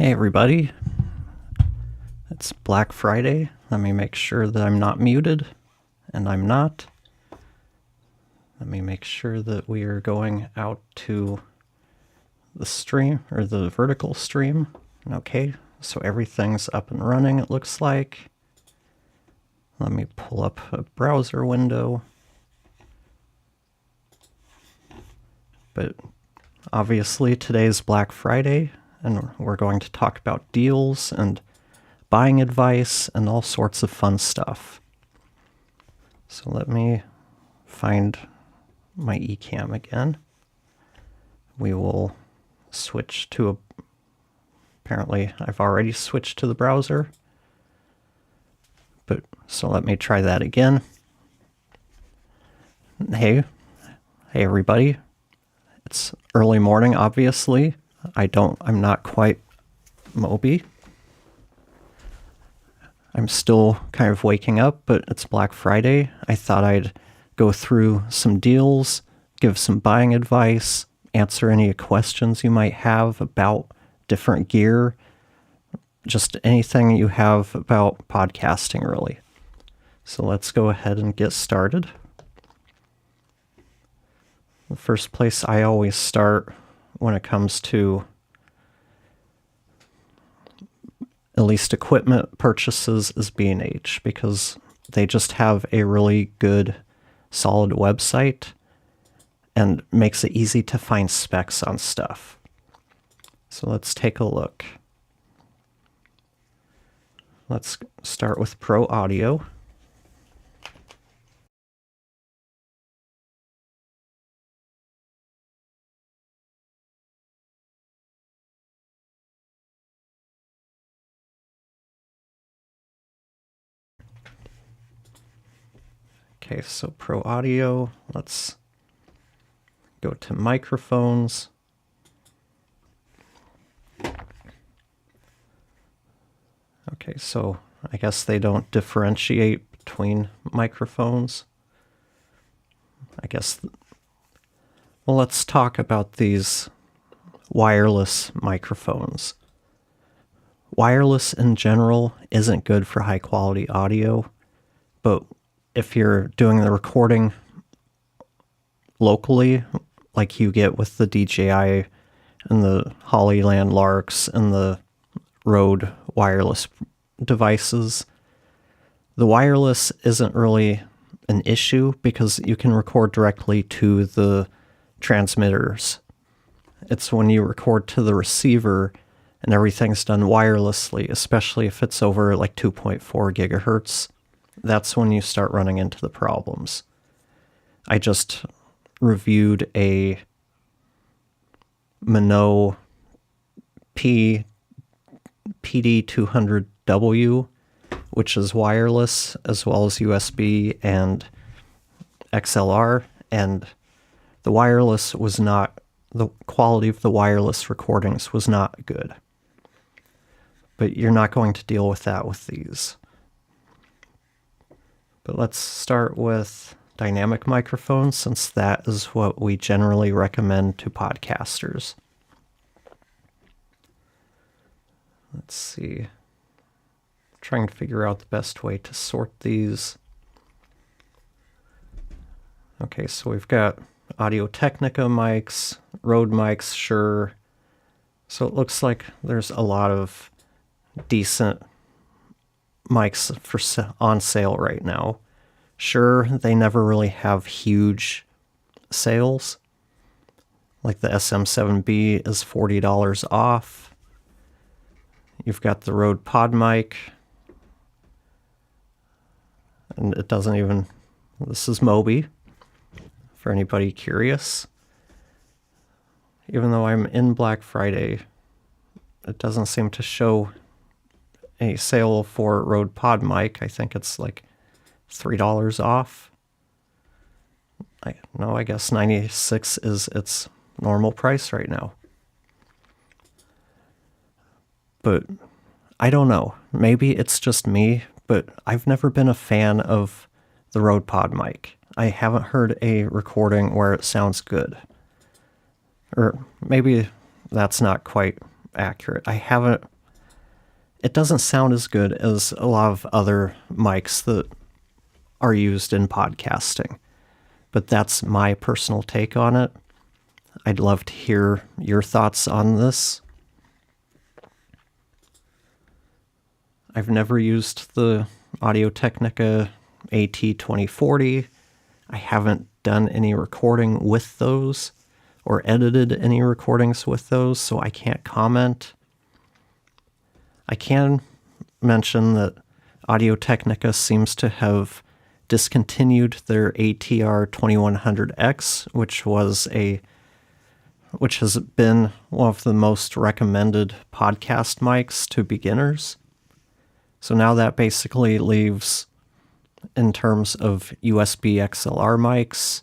Hey everybody, it's Black Friday. Let me make sure that I'm not muted, and I'm not. Let me make sure that we are going out to the stream, or the vertical stream. Okay, so everything's up and running, it looks like. Let me pull up a browser window. But obviously today's Black Friday, and we're going to talk about deals and buying advice and all sorts of fun stuff. So let me find my eCam again. We will switch to apparently I've already switched to the browser. But so let me try that again. Hey everybody. It's early morning, obviously. I'm not quite Moby. I'm still kind of waking up, but it's Black Friday. I thought I'd go through some deals, give some buying advice, answer any questions you might have about different gear, just anything you have about podcasting, really. So let's go ahead and get started. The first place I always start when it comes to at least equipment purchases is B&H, because they just have a really good, solid website and makes it easy to find specs on stuff. So let's take a look. Let's start with Pro Audio. Okay, so Pro Audio, let's go to microphones. Okay, so I guess they don't differentiate between microphones. Well, let's talk about these wireless microphones. Wireless in general isn't good for high quality audio, but if you're doing the recording locally, like you get with the DJI and the Hollyland Larks and the Rode wireless devices, the wireless isn't really an issue because you can record directly to the transmitters. It's when you record to the receiver and everything's done wirelessly, especially if it's over like 2.4 gigahertz, that's when you start running into the problems. I just reviewed a Minnow PD200W, which is wireless as well as USB and XLR, and the quality of the wireless recordings was not good. But you're not going to deal with that with these. But let's start with dynamic microphones, since that is what we generally recommend to podcasters. Let's see. Trying to figure out the best way to sort these. Okay, so we've got Audio-Technica mics, Rode mics, Shure. So it looks like there's a lot of decent mics on sale right now. Sure, they never really have huge sales. Like the SM7B is $40 off. You've got the Rode PodMic. And it doesn't even... This is Moby, for anybody curious. Even though I'm in Black Friday, it doesn't seem to show a sale for Rode PodMic. I think it's like $3 off. I guess $96 is its normal price right now. But I don't know. Maybe it's just me, but I've never been a fan of the Rode PodMic. I haven't heard a recording where it sounds good. Or maybe that's not quite accurate. It doesn't sound as good as a lot of other mics that are used in podcasting, but that's my personal take on it. I'd love to hear your thoughts on this. I've never used the Audio-Technica AT2040. I haven't done any recording with those or edited any recordings with those, so I can't comment. I can mention that Audio-Technica seems to have discontinued their ATR 2100X, which has been one of the most recommended podcast mics to beginners. So now that basically leaves, in terms of USB XLR mics,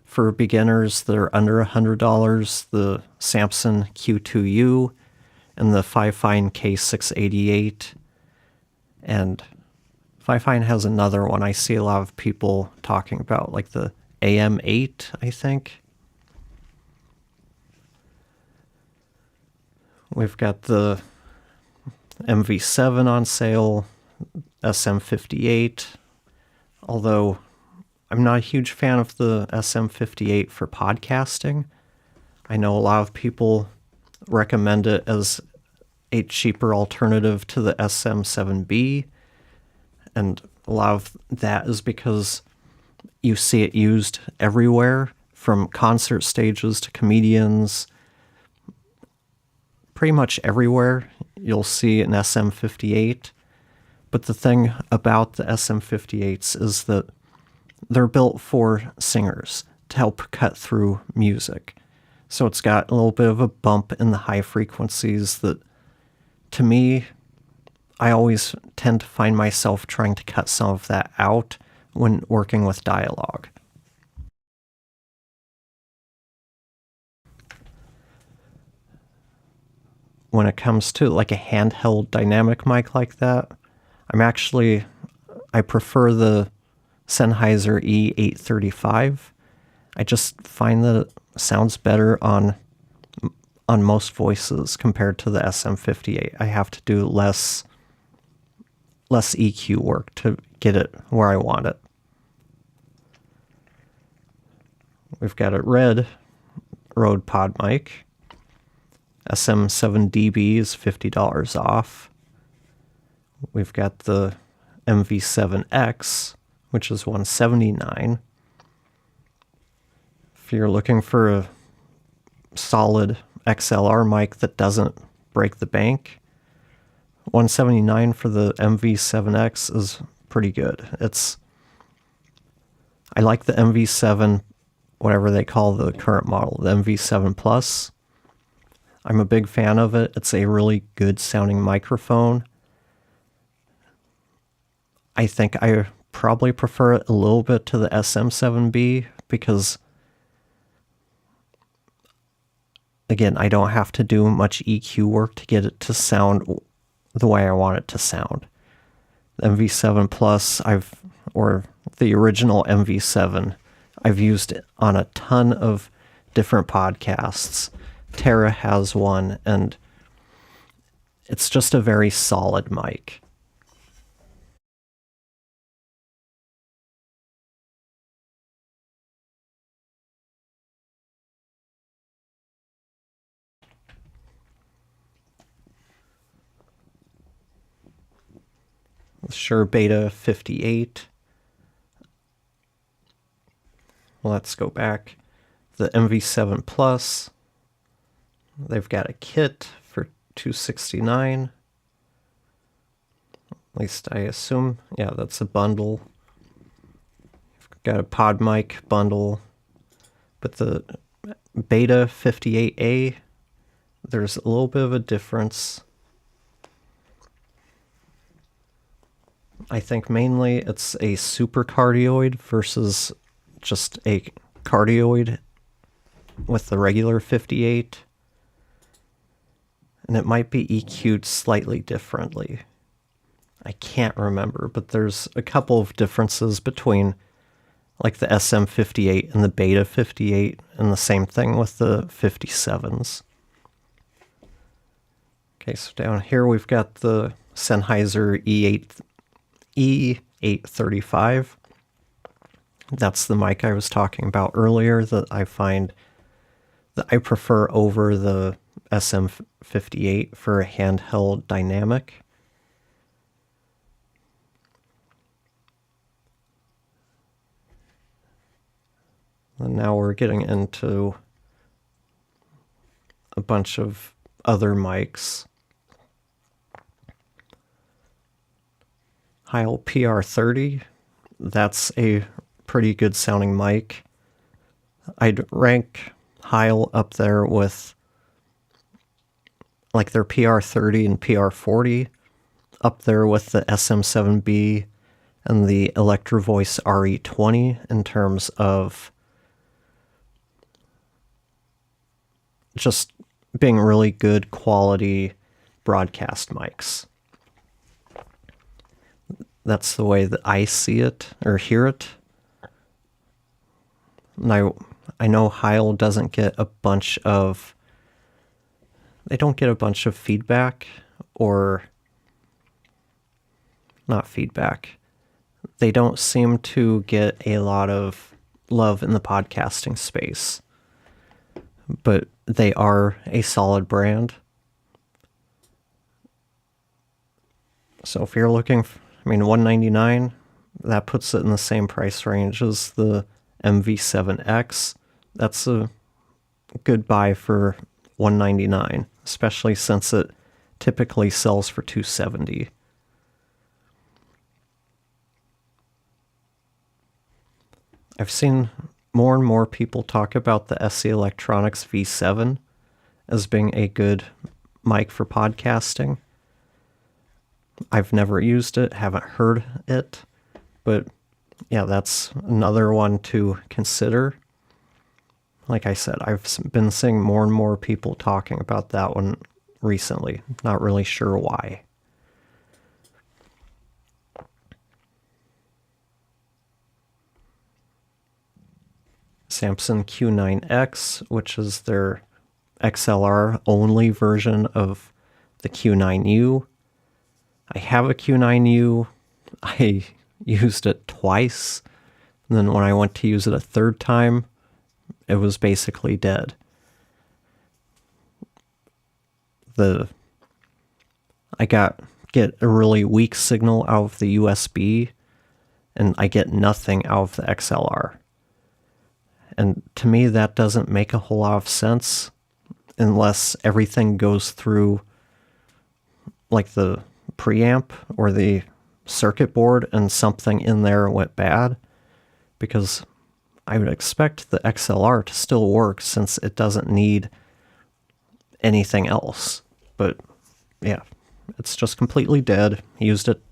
for beginners that are under $100, the Samson Q2U and the Fifine K688. And Fifine has another one I see a lot of people talking about, like the AM8, I think. We've got the MV7 on sale, SM58, although I'm not a huge fan of the SM58 for podcasting. I know a lot of people recommend it as a cheaper alternative to the SM7B, and a lot of that is because you see it used everywhere, from concert stages to comedians. Pretty much everywhere you'll see an SM58, but the thing about the SM58s is that they're built for singers to help cut through music. So it's got a little bit of a bump in the high frequencies that, to me, I always tend to find myself trying to cut some of that out when working with dialogue. When it comes to like a handheld dynamic mic like that, I prefer the Sennheiser E835. I just find that it sounds better on most voices compared to the SM58. I have to do less EQ work to get it where I want it. We've got a red Rode PodMic. SM7DB is $50 off. We've got the MV7X, which is $179. If you're looking for a solid XLR mic that doesn't break the bank, $179 for the MV7X is pretty good. I like the MV7, whatever they call the current model, the MV7 Plus. I'm a big fan of it. It's a really good sounding microphone. I think I probably prefer it a little bit to the SM7B because, again, I don't have to do much EQ work to get it to sound the way I want it to sound. The MV7 Plus, or the original MV7, I've used it on a ton of different podcasts. Tara has one, and it's just a very solid mic. Shure Beta 58. Let's go back. The MV7 Plus. They've got a kit for $269. At least I assume. Yeah, that's a bundle. You've got a PodMic bundle. But the Beta 58A, there's a little bit of a difference. I think mainly it's a super cardioid versus just a cardioid with the regular 58. And it might be EQ'd slightly differently. I can't remember, but there's a couple of differences between like the SM58 and the Beta 58, and the same thing with the 57s. Okay, so down here we've got the Sennheiser E835. That's the mic I was talking about earlier that I find that I prefer over the SM58 for a handheld dynamic. And now we're getting into a bunch of other mics. Heil PR30, that's a pretty good sounding mic. I'd rank Heil up there with like their PR30 and PR40, up there with the SM7B and the Electro Voice RE20 in terms of just being really good quality broadcast mics. That's the way that I see it or hear it. And I know Heil doesn't get a bunch of, they don't get a bunch of feedback, or not feedback. They don't seem to get a lot of love in the podcasting space, but they are a solid brand. So if you're looking for, $199, that puts it in the same price range as the MV7X. That's a good buy for $199, especially since it typically sells for $270. I've seen more and more people talk about the SE Electronics V7 as being a good mic for podcasting. I've never used it, haven't heard it, but yeah, that's another one to consider. Like I said, I've been seeing more and more people talking about that one recently. Not really sure why. Samson Q9X, which is their XLR only version of the Q9U. I have a Q9U. I used it twice. And then when I went to use it a third time, it was basically dead. I get a really weak signal out of the USB, and I get nothing out of the XLR. And to me, that doesn't make a whole lot of sense unless everything goes through like the preamp or the circuit board and something in there went bad, because I would expect the XLR to still work since it doesn't need anything else. But yeah, it's just completely dead. I used it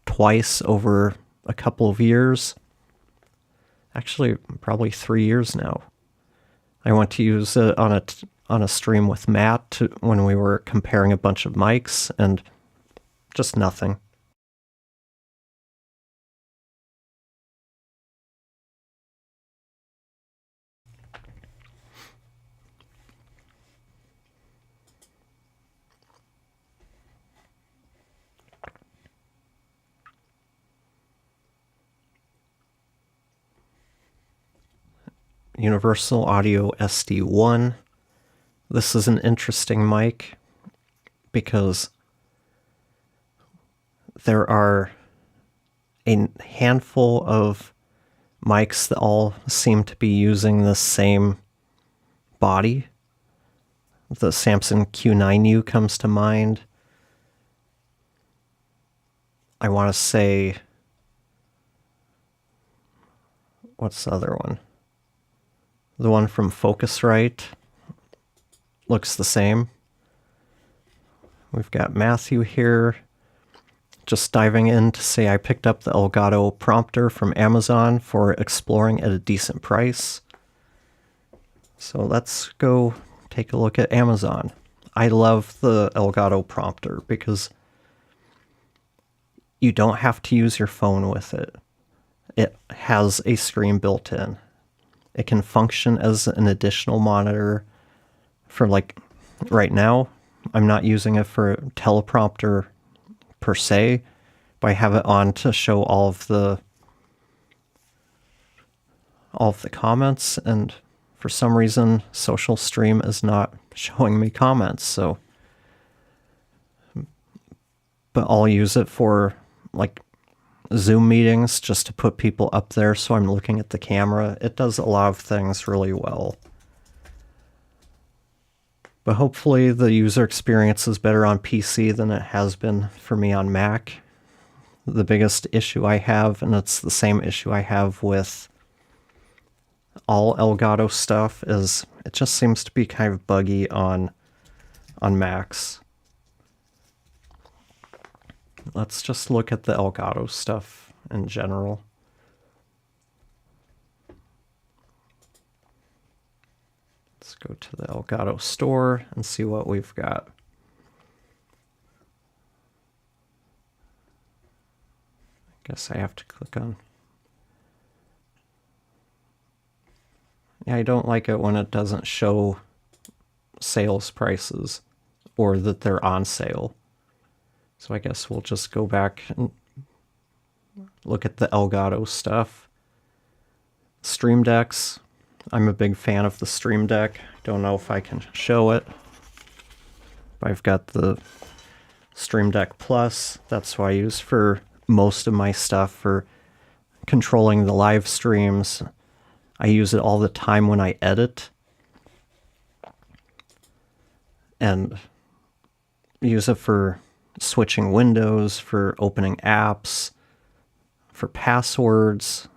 twice over a couple of years. Actually, probably 3 years now. I went to use it on a stream with Matt when we were comparing a bunch of mics, and just nothing. Universal Audio SD1. This is an interesting mic because there are a handful of mics that all seem to be using the same body. The Samson Q9U comes to mind. I want to say, what's the other one? The one from Focusrite looks the same. We've got Matthew here just diving in to say I picked up the Elgato Prompter from Amazon for exploring at a decent price. So let's go take a look at Amazon. I love the Elgato Prompter because you don't have to use your phone with it. It has a screen built in. It can function as an additional monitor for, like, right now, I'm not using it for teleprompter per se, but I have it on to show all of the comments, and for some reason Social Stream is not showing me comments, so but I'll use it for like Zoom meetings just to put people up there so I'm looking at the camera. It does a lot of things really well. But hopefully the user experience is better on PC than it has been for me on Mac. The biggest issue I have, and it's the same issue I have with all Elgato stuff, is it just seems to be kind of buggy on Macs. Let's just look at the Elgato stuff in general. Let's go to the Elgato store and see what we've got. I guess I have to click on. Yeah, I don't like it when it doesn't show sales prices or that they're on sale. So I guess we'll just go back and look at the Elgato stuff. Stream Decks. I'm a big fan of the Stream Deck. Don't know if I can show it. I've got the Stream Deck Plus. That's what I use for most of my stuff, for controlling the live streams. I use it all the time when I edit. And use it for switching windows, for opening apps, for passwords.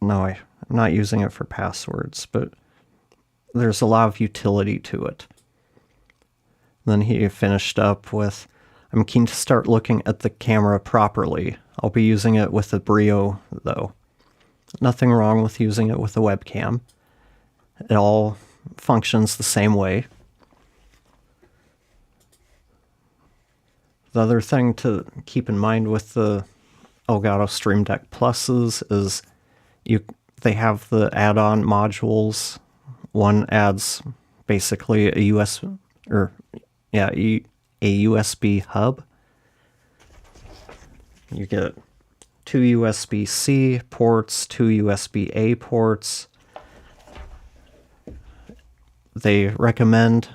No, I'm not using it for passwords, but there's a lot of utility to it. Then he finished up with, I'm keen to start looking at the camera properly. I'll be using it with a Brio, though. Nothing wrong with using it with a webcam. It all functions the same way. The other thing to keep in mind with the Elgato Stream Deck Pluses is they have the add-on modules. One adds basically a USB hub. You get 2 USB-C ports, 2 USB-A ports. They recommend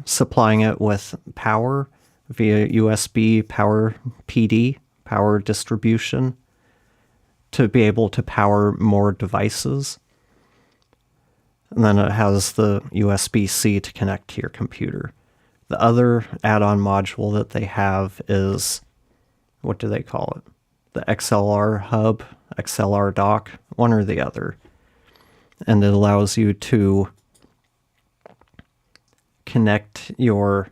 supplying it with power via USB power PD, power distribution, to be able to power more devices. And then it has the USB-C to connect to your computer. The other add-on module that they have is, what do they call it? The XLR hub, XLR dock, one or the other. And it allows you to connect your,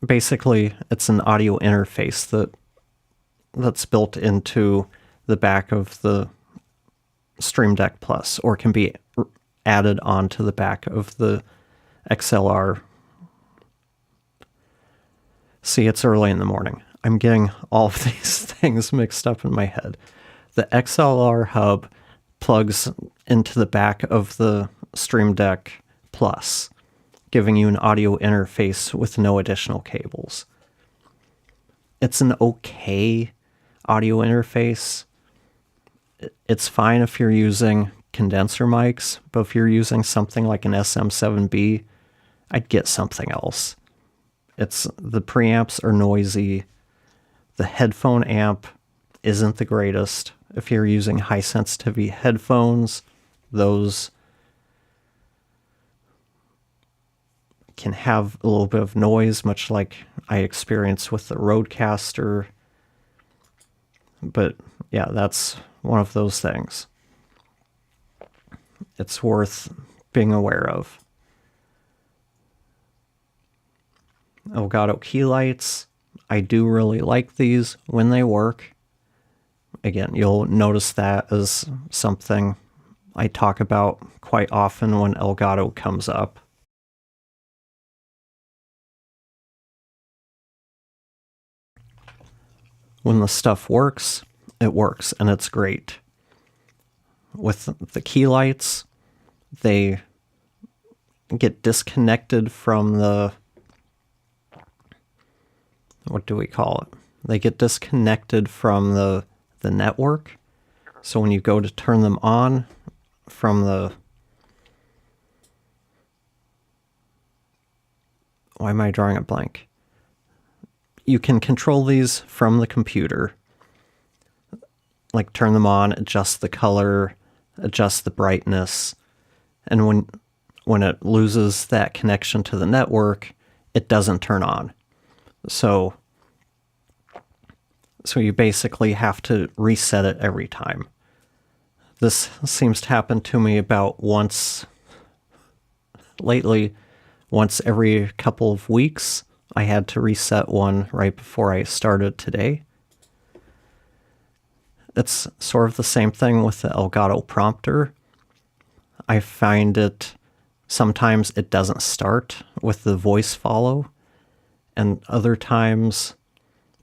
basically it's an audio interface that's built into the back of the Stream Deck Plus, or can be added onto the back of the XLR. See, it's early in the morning. I'm getting all of these things mixed up in my head. The XLR hub plugs into the back of the Stream Deck Plus, giving you an audio interface with no additional cables. It's an okay audio interface. It's fine if you're using condenser mics, but if you're using something like an SM7B, I'd get something else. The preamps are noisy. The headphone amp isn't the greatest. If you're using high sensitivity headphones, those can have a little bit of noise, much like I experienced with the Rodecaster. But yeah, that's one of those things. It's worth being aware of. Elgato key lights. I do really like these when they work. Again, you'll notice that as something I talk about quite often when Elgato comes up. When the stuff works, it works, and it's great. With the key lights, they get disconnected from the what do we call it? They get disconnected from the network. So when you go to turn them on from the... Why am I drawing a blank? You can control these from the computer. Like turn them on, adjust the color, adjust the brightness. And when it loses that connection to the network, it doesn't turn on. So you basically have to reset it every time. This seems to happen to me about once lately. Once every couple of weeks, I had to reset one right before I started today. It's sort of the same thing with the Elgato Prompter. I find sometimes it doesn't start with the voice follow, and other times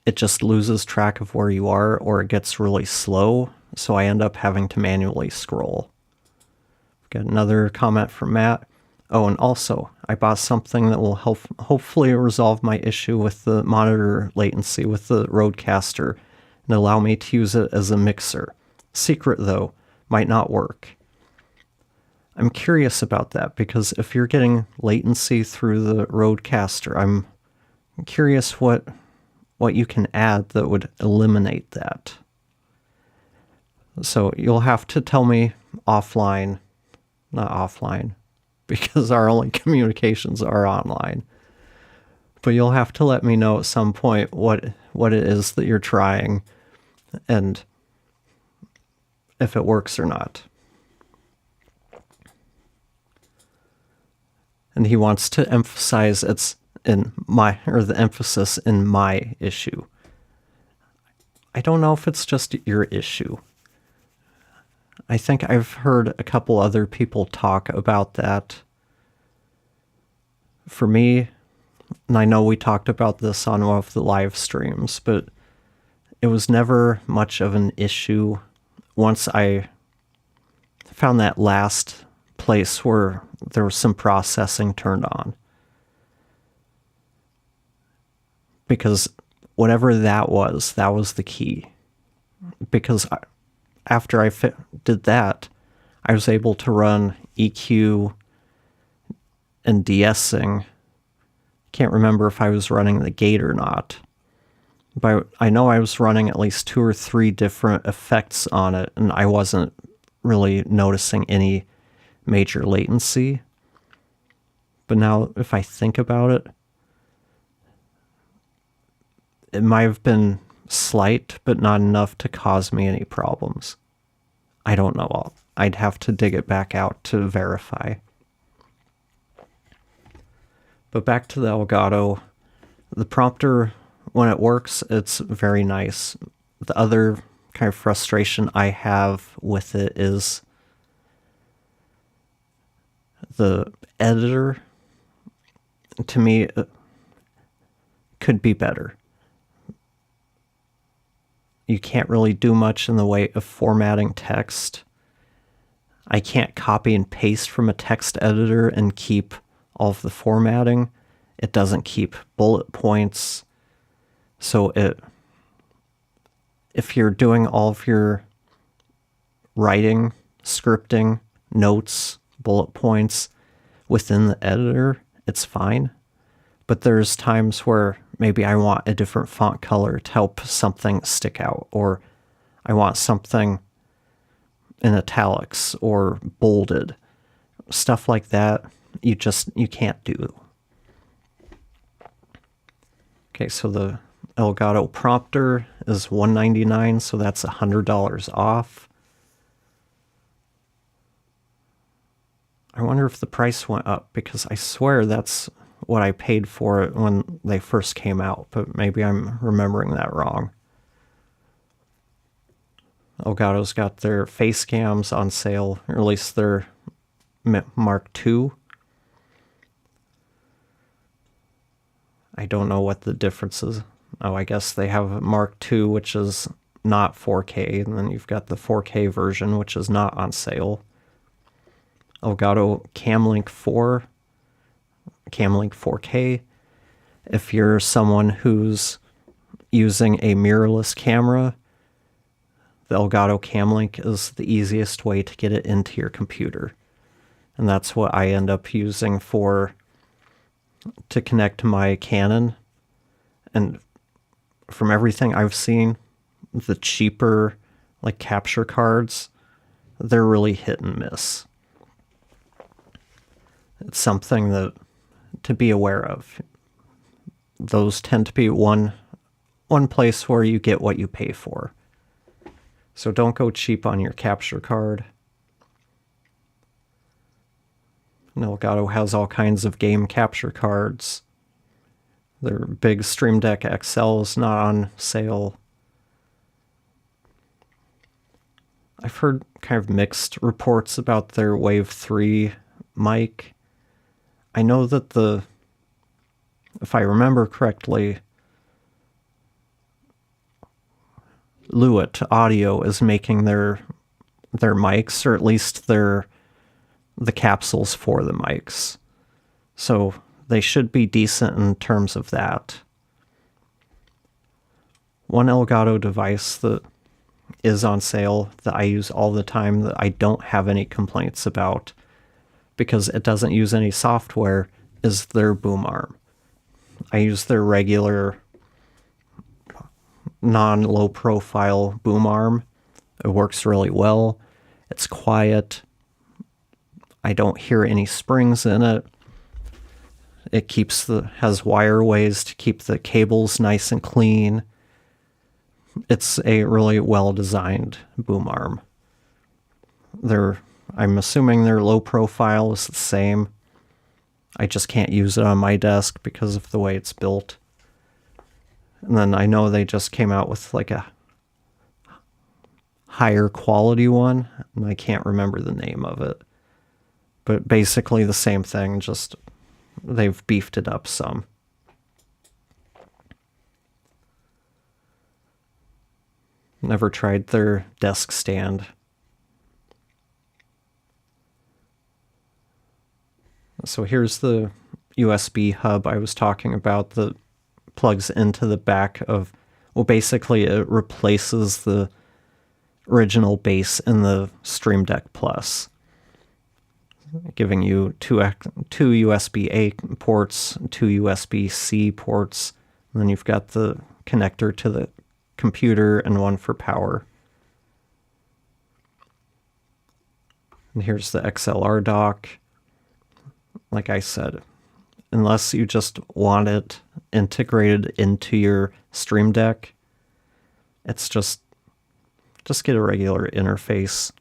it just loses track of where you are, or it gets really slow, so I end up having to manually scroll. Got another comment from Matt. Oh, and also, I bought something that will hopefully resolve my issue with the monitor latency with the Rodecaster and allow me to use it as a mixer. Secret, though, might not work. I'm curious about that, because if you're getting latency through the Rodecaster, I'm curious what you can add that would eliminate that. So you'll have to tell me offline, not offline, because our only communications are online. But you'll have to let me know at some point what it is that you're trying and if it works or not. And he wants to emphasize the emphasis in my issue. I don't know if it's just your issue. I think I've heard a couple other people talk about that. For me, and I know we talked about this on one of the live streams, but it was never much of an issue once I found that last place where there was some processing turned on. Because whatever that was the key. Because after I did that, I was able to run EQ and de-essing. Can't remember if I was running the gate or not. But I know I was running at least 2 or 3 different effects on it, and I wasn't really noticing any major latency. But now, if I think about it, it might have been slight, but not enough to cause me any problems. I don't know. I'd have to dig it back out to verify. But back to the Elgato. The prompter, when it works, it's very nice. The other kind of frustration I have with it is the editor, to me, could be better. You can't really do much in the way of formatting text. I can't copy and paste from a text editor and keep all of the formatting. It doesn't keep bullet points. So if you're doing all of your writing, scripting, notes, bullet points within the editor, it's fine. But there's times where maybe I want a different font color to help something stick out, or I want something in italics or bolded. Stuff like that, you can't do. Okay, so the Elgato Prompter is $199, so that's $100 off. I wonder if the price went up, because I swear that's what I paid for it when they first came out, but maybe I'm remembering that wrong. Elgato's got their face cams on sale, or at least their Mark II. I don't know what the difference is. Oh, I guess they have a Mark II, which is not 4K, and then you've got the 4K version, which is not on sale. Elgato Camlink 4K. If you're someone who's using a mirrorless camera, the Elgato Camlink is the easiest way to get it into your computer. And that's what I end up using to connect to my Canon. And from everything I've seen, the cheaper like capture cards, they're really hit and miss. It's something that to be aware of. Those tend to be one place where you get what you pay for. So don't go cheap on your capture card. And Elgato has all kinds of game capture cards. Their big Stream Deck XL is not on sale. I've heard kind of mixed reports about their Wave 3 mic. I know that if I remember correctly, Lewitt Audio is making their mics, or at least the capsules for the mics. So they should be decent in terms of that. One Elgato device that is on sale that I use all the time that I don't have any complaints about because it doesn't use any software is their boom arm. I use their regular non-low profile boom arm. It works really well. It's quiet. I don't hear any springs in it. It has wire ways to keep the cables nice and clean. It's a really well-designed boom arm. I'm assuming their low profile is the same. I just can't use it on my desk because of the way it's built. And then I know they just came out with like a higher quality one, and I can't remember the name of it. But basically the same thing, just they've beefed it up some. Never tried their desk stand. So here's the USB hub I was talking about that plugs into the back of, well, basically it replaces the original base in the Stream Deck Plus, giving you two USB-A ports, two USB-C ports, and then you've got the connector to the computer and one for power. And here's the XLR dock. Like I said, unless you just want it integrated into your Stream Deck, it's just get a regular interface.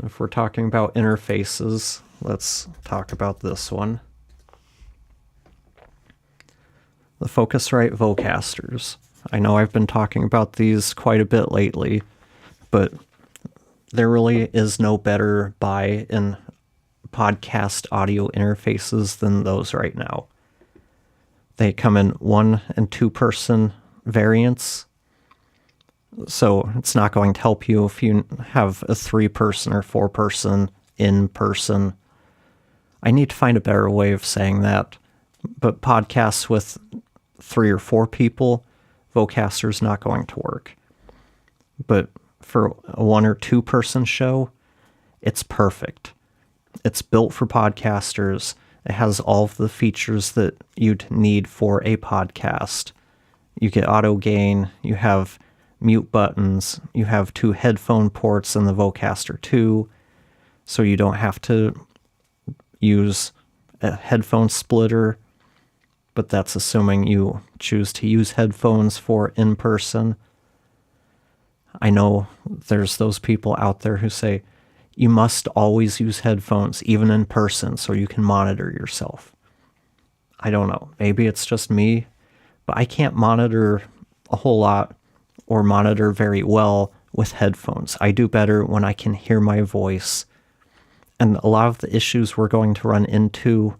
If we're talking about interfaces, let's talk about this one. The Focusrite Vocasters. I know I've been talking about these quite a bit lately, but there really is no better buy in podcast audio interfaces than those right now. They come in 1- and 2-person variants, so it's not going to help you if you have a 3-person or 4-person in person. I need to find a better way of saying that, but podcasts with 3 or 4 people, Vocaster's not going to work. But for a 1- or 2-person show, it's perfect. It's built for podcasters. It has all of the features that you'd need for a podcast. You get auto gain, you have mute buttons, you have 2 headphone ports in the Vocaster 2, so you don't have to use a headphone splitter, but that's assuming you choose to use headphones for in-person. I know there's those people out there who say, you must always use headphones, even in person, so you can monitor yourself. I don't know. Maybe it's just me, but I can't monitor a whole lot or monitor very well with headphones. I do better when I can hear my voice. And a lot of the issues we're going to run into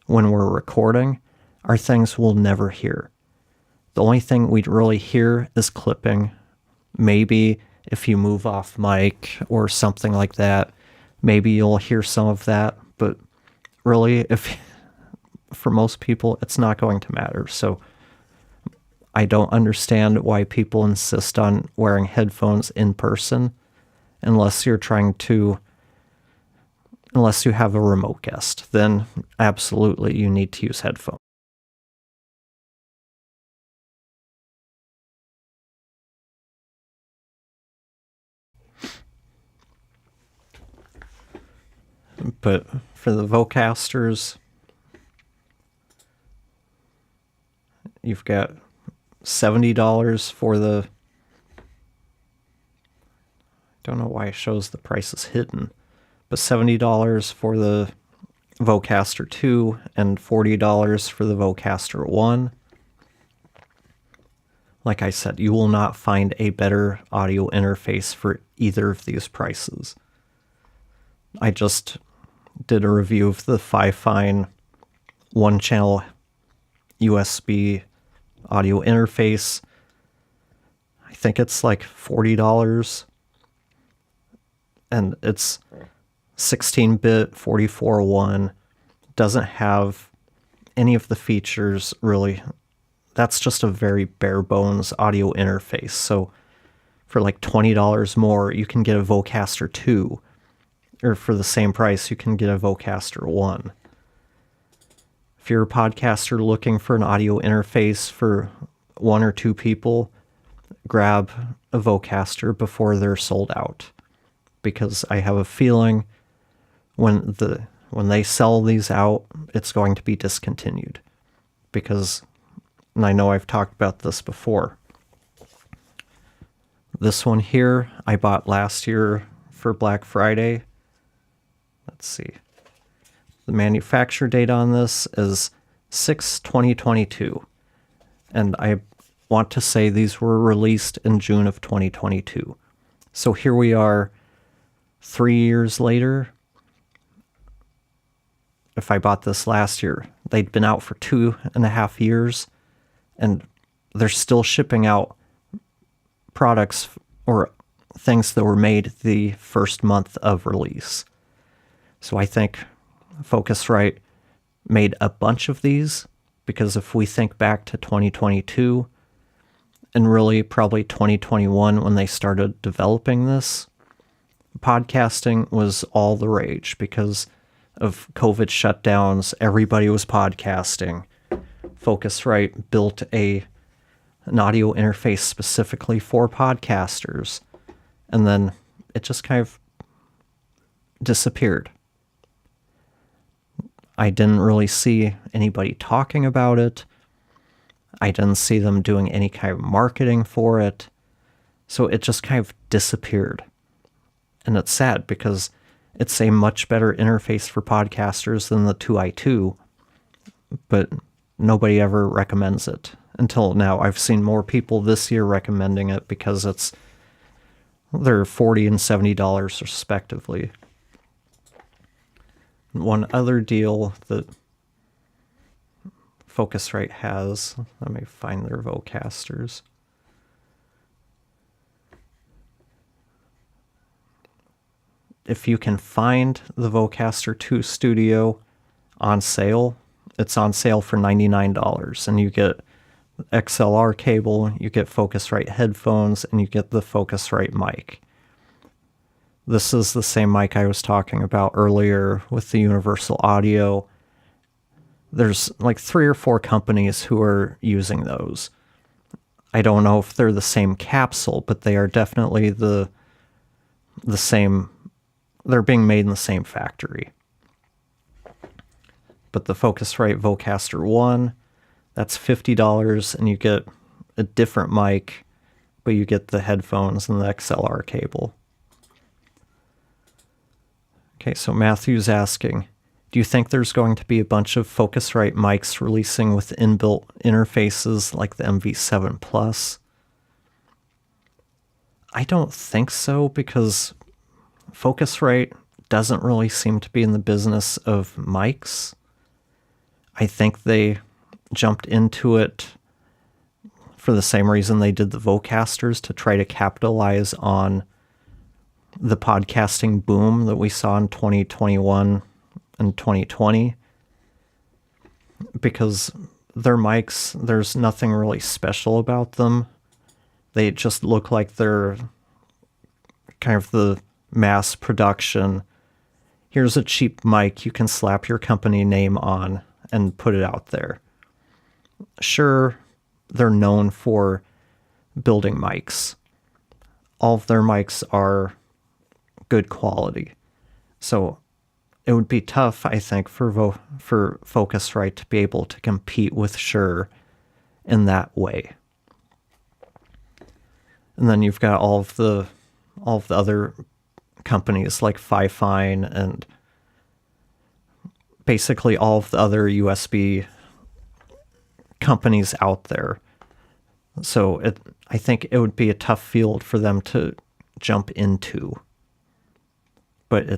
when we're recording are things we'll never hear. The only thing we'd really hear is clipping. Maybe if you move off mic or something like that, maybe you'll hear some of that. But really, for most people, it's not going to matter. So I don't understand why people insist on wearing headphones in person unless you have a remote guest. Then absolutely you need to use headphones. But for the Vocasters, you've got $70 for the... I don't know why it shows the prices hidden, but $70 for the Vocaster 2 and $40 for the Vocaster 1. Like I said, you will not find a better audio interface for either of these prices. I just did a review of the Fifine one-channel USB audio interface. I think it's like $40, and it's 16-bit 44.1. Doesn't have any of the features really. That's just a very bare bones audio interface. So for like $20 more, you can get a Vocaster 2, or for the same price, you can get a Vocaster 1. If you're a podcaster looking for an audio interface for one or two people, grab a Vocaster before they're sold out, because I have a feeling when they sell these out, it's going to be discontinued. Because, and I know I've talked about this before, this one here I bought last year for Black Friday. Let's see. The manufacturer date on this is 6/2022. And I want to say these were released in June of 2022. So here we are 3 years later. If I bought this last year, they'd been out for 2.5 years, and they're still shipping out products or things that were made the first month of release. So I think Focusrite made a bunch of these, because if we think back to 2022 and really probably 2021 when they started developing this, podcasting was all the rage because of COVID shutdowns. Everybody was podcasting. Focusrite built an audio interface specifically for podcasters, and then it just kind of disappeared. I didn't really see anybody talking about it. I didn't see them doing any kind of marketing for it. So it just kind of disappeared. And it's sad because it's a much better interface for podcasters than the 2i2, but nobody ever recommends it. Until now, I've seen more people this year recommending it because they're $40 and $70 respectively. One other deal that Focusrite has, let me find their Vocasters. If you can find the Vocaster 2 Studio on sale, it's on sale for $99, and you get XLR cable, you get Focusrite headphones, and you get the Focusrite mic. This is the same mic I was talking about earlier with the universal audio. There's like 3 or 4 companies who are using those. I don't know if they're the same capsule, but they are definitely the same. They're being made in the same factory. But the Focusrite Vocaster 1, that's $50, and you get a different mic, but you get the headphones and the XLR cable. Okay, so Matthew's asking, do you think there's going to be a bunch of Focusrite mics releasing with inbuilt interfaces like the MV7 Plus? I don't think so, because Focusrite doesn't really seem to be in the business of mics. I think they jumped into it for the same reason they did the Vocasters, to try to capitalize on the podcasting boom that we saw in 2021 and 2020, because their mics, there's nothing really special about them. They just look like they're kind of the mass production. Here's a cheap mic you can slap your company name on and put it out there. Sure, they're known for building mics. All of their mics are good quality. So it would be tough, I think, for Focusrite to be able to compete with Shure in that way. And then you've got all of the other companies like Fifine and basically all of the other USB companies out there. So I think it would be a tough field for them to jump into. But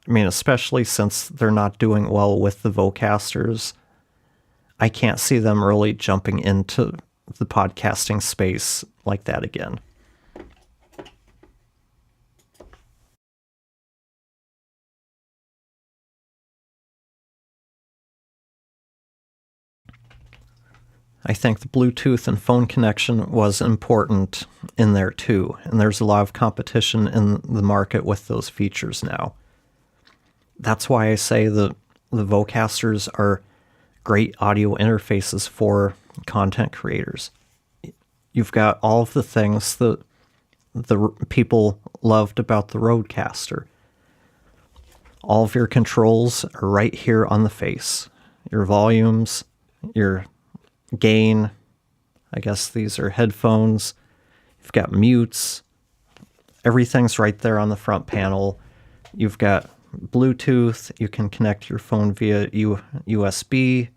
especially since they're not doing well with the Vocasters, I can't see them really jumping into the podcasting space like that again. I think the Bluetooth and phone connection was important in there too, and there's a lot of competition in the market with those features now. That's why I say the Vocasters are great audio interfaces for content creators. You've got all of the things that the people loved about the Rodecaster. All of your controls are right here on the face. Your volumes, your gain, I guess these are headphones. You've got mutes. Everything's right there on the front panel. You've got Bluetooth. You can connect your phone via USB.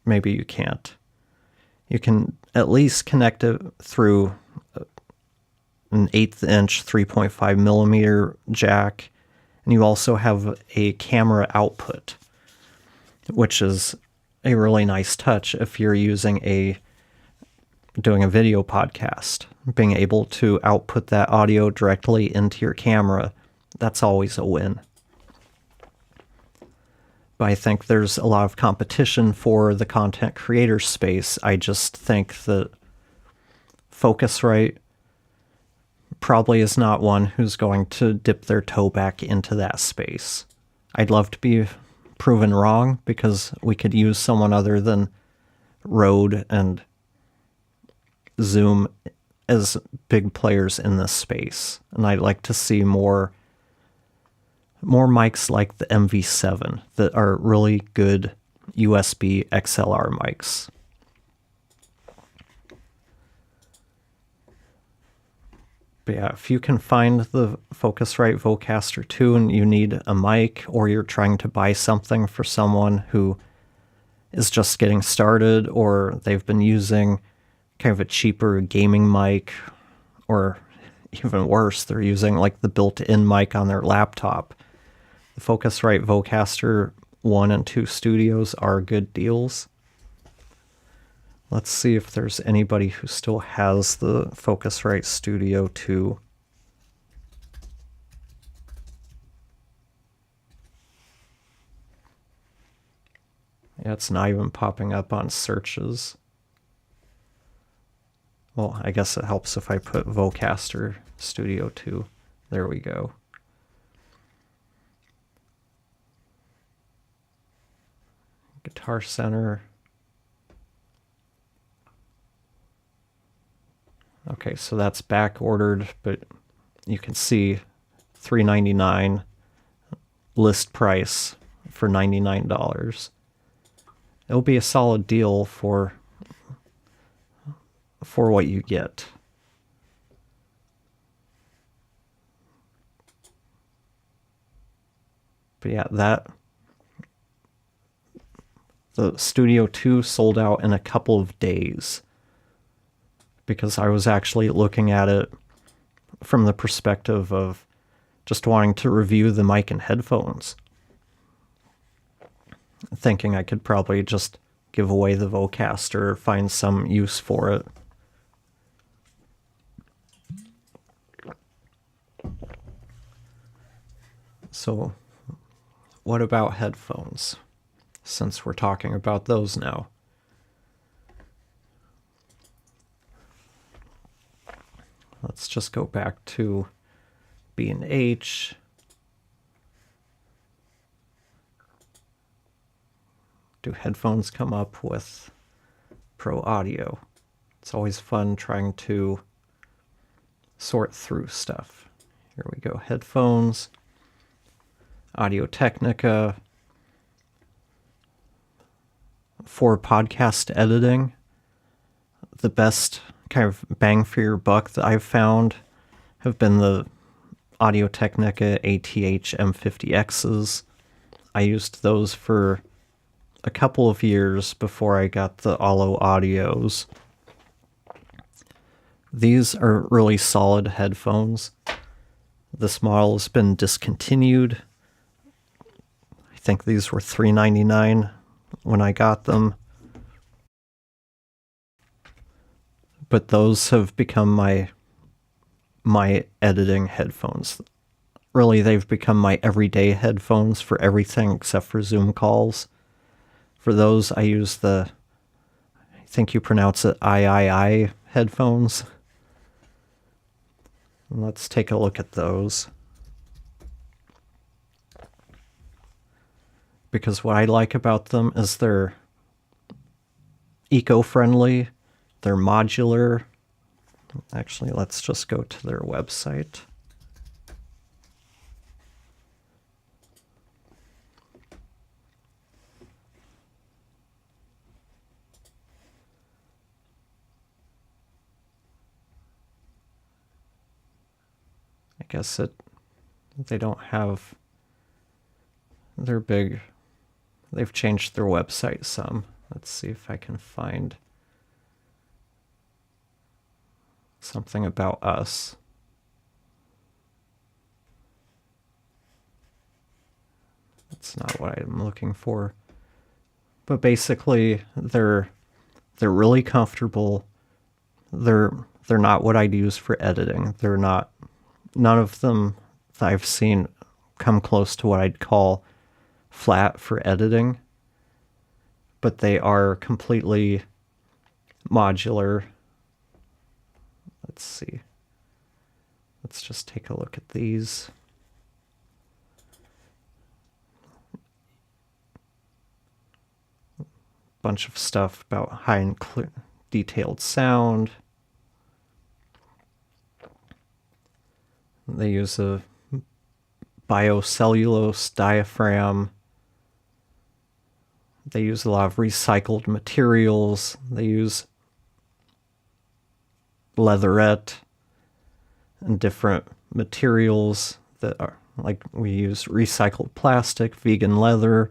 Maybe you can't. You can at least connect it through an 1/8 inch 3.5 millimeter jack. And you also have a camera output, which is a really nice touch if you're doing a video podcast. Being able to output that audio directly into your camera, that's always a win. But I think there's a lot of competition for the content creator space. I just think that Focusrite probably is not one who's going to dip their toe back into that space. I'd love to be proven wrong, because we could use someone other than Rode and Zoom as big players in this space. And I'd like to see more mics like the MV7 that are really good USB XLR mics. But yeah, if you can find the Focusrite Vocaster 2 and you need a mic, or you're trying to buy something for someone who is just getting started, or they've been using kind of a cheaper gaming mic, or even worse, they're using like the built-in mic on their laptop, the Focusrite Vocaster 1 and 2 Studios are good deals. Let's see if there's anybody who still has the Focusrite Studio 2. Yeah, it's not even popping up on searches. Well, I guess it helps if I put Vocaster Studio 2. There we go. Guitar Center. Okay, so that's back ordered, but you can see $399 list price for $99. It'll be a solid deal for what you get. But yeah, the Studio 2 sold out in a couple of days, because I was actually looking at it from the perspective of just wanting to review the mic and headphones, thinking I could probably just give away the Vocaster or find some use for it. So what about headphones? since we're talking about those now. Let's just go back to B&H. Do headphones come up with Pro Audio? It's always fun trying to sort through stuff. Here we go, headphones, Audio-Technica, for podcast editing. The best kind of bang for your buck that I've found have been the Audio-Technica ATH M50Xs. I used those for a couple of years before I got the Allo Audios. These are really solid headphones. This model has been discontinued. I think these were $399 when I got them. But those have become my editing headphones. Really, they've become my everyday headphones for everything except for Zoom calls. For those, I use I think you pronounce it III headphones. Let's take a look at those. Because what I like about them is they're eco-friendly, they're modular. Actually, let's just go to their website. I guess they don't have, they're big. They've changed their website some. Let's see if I can find something about us. That's not what I'm looking for. But basically, they're really comfortable. They're not what I'd use for editing. They're not. None of them that I've seen come close to what I'd call flat for editing, but they are completely modular. Let's see. Let's just take a look at these. Bunch of stuff about high and clear, detailed sound. They use a biocellulose diaphragm. They use a lot of recycled materials. They use leatherette and different materials that are, like, we use recycled plastic, vegan leather,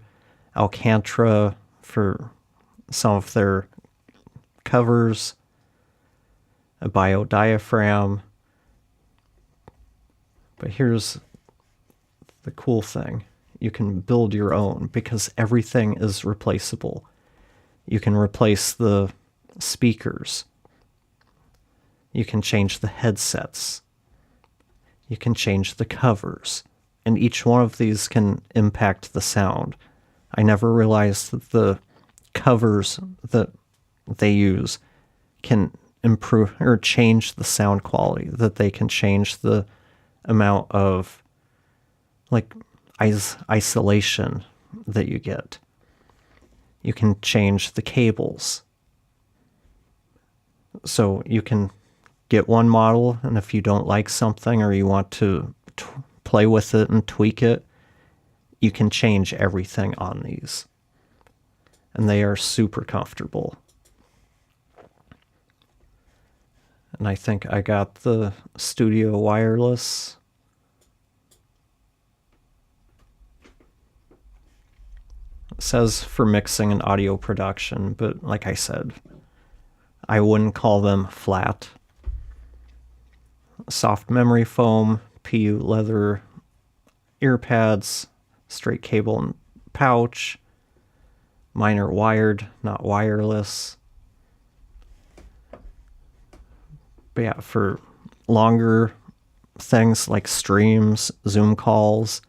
Alcantara for some of their covers, a biodiaphragm. But here's the cool thing. You can build your own because everything is replaceable. You can replace the speakers. You can change the headsets. You can change the covers. And each one of these can impact the sound. I never realized that the covers that they use can improve or change the sound quality, that they can change the amount of like isolation that you get. You can change the cables. So you can get one model, and if you don't like something or you want to play with it and tweak it, you can change everything on these. And they are super comfortable. And I think I got the Studio Wireless. It says for mixing and audio production, but like I said, I wouldn't call them flat. Soft memory foam, PU leather ear pads, straight cable and pouch. Mine are wired, not wireless. But yeah, for longer things like streams, Zoom calls,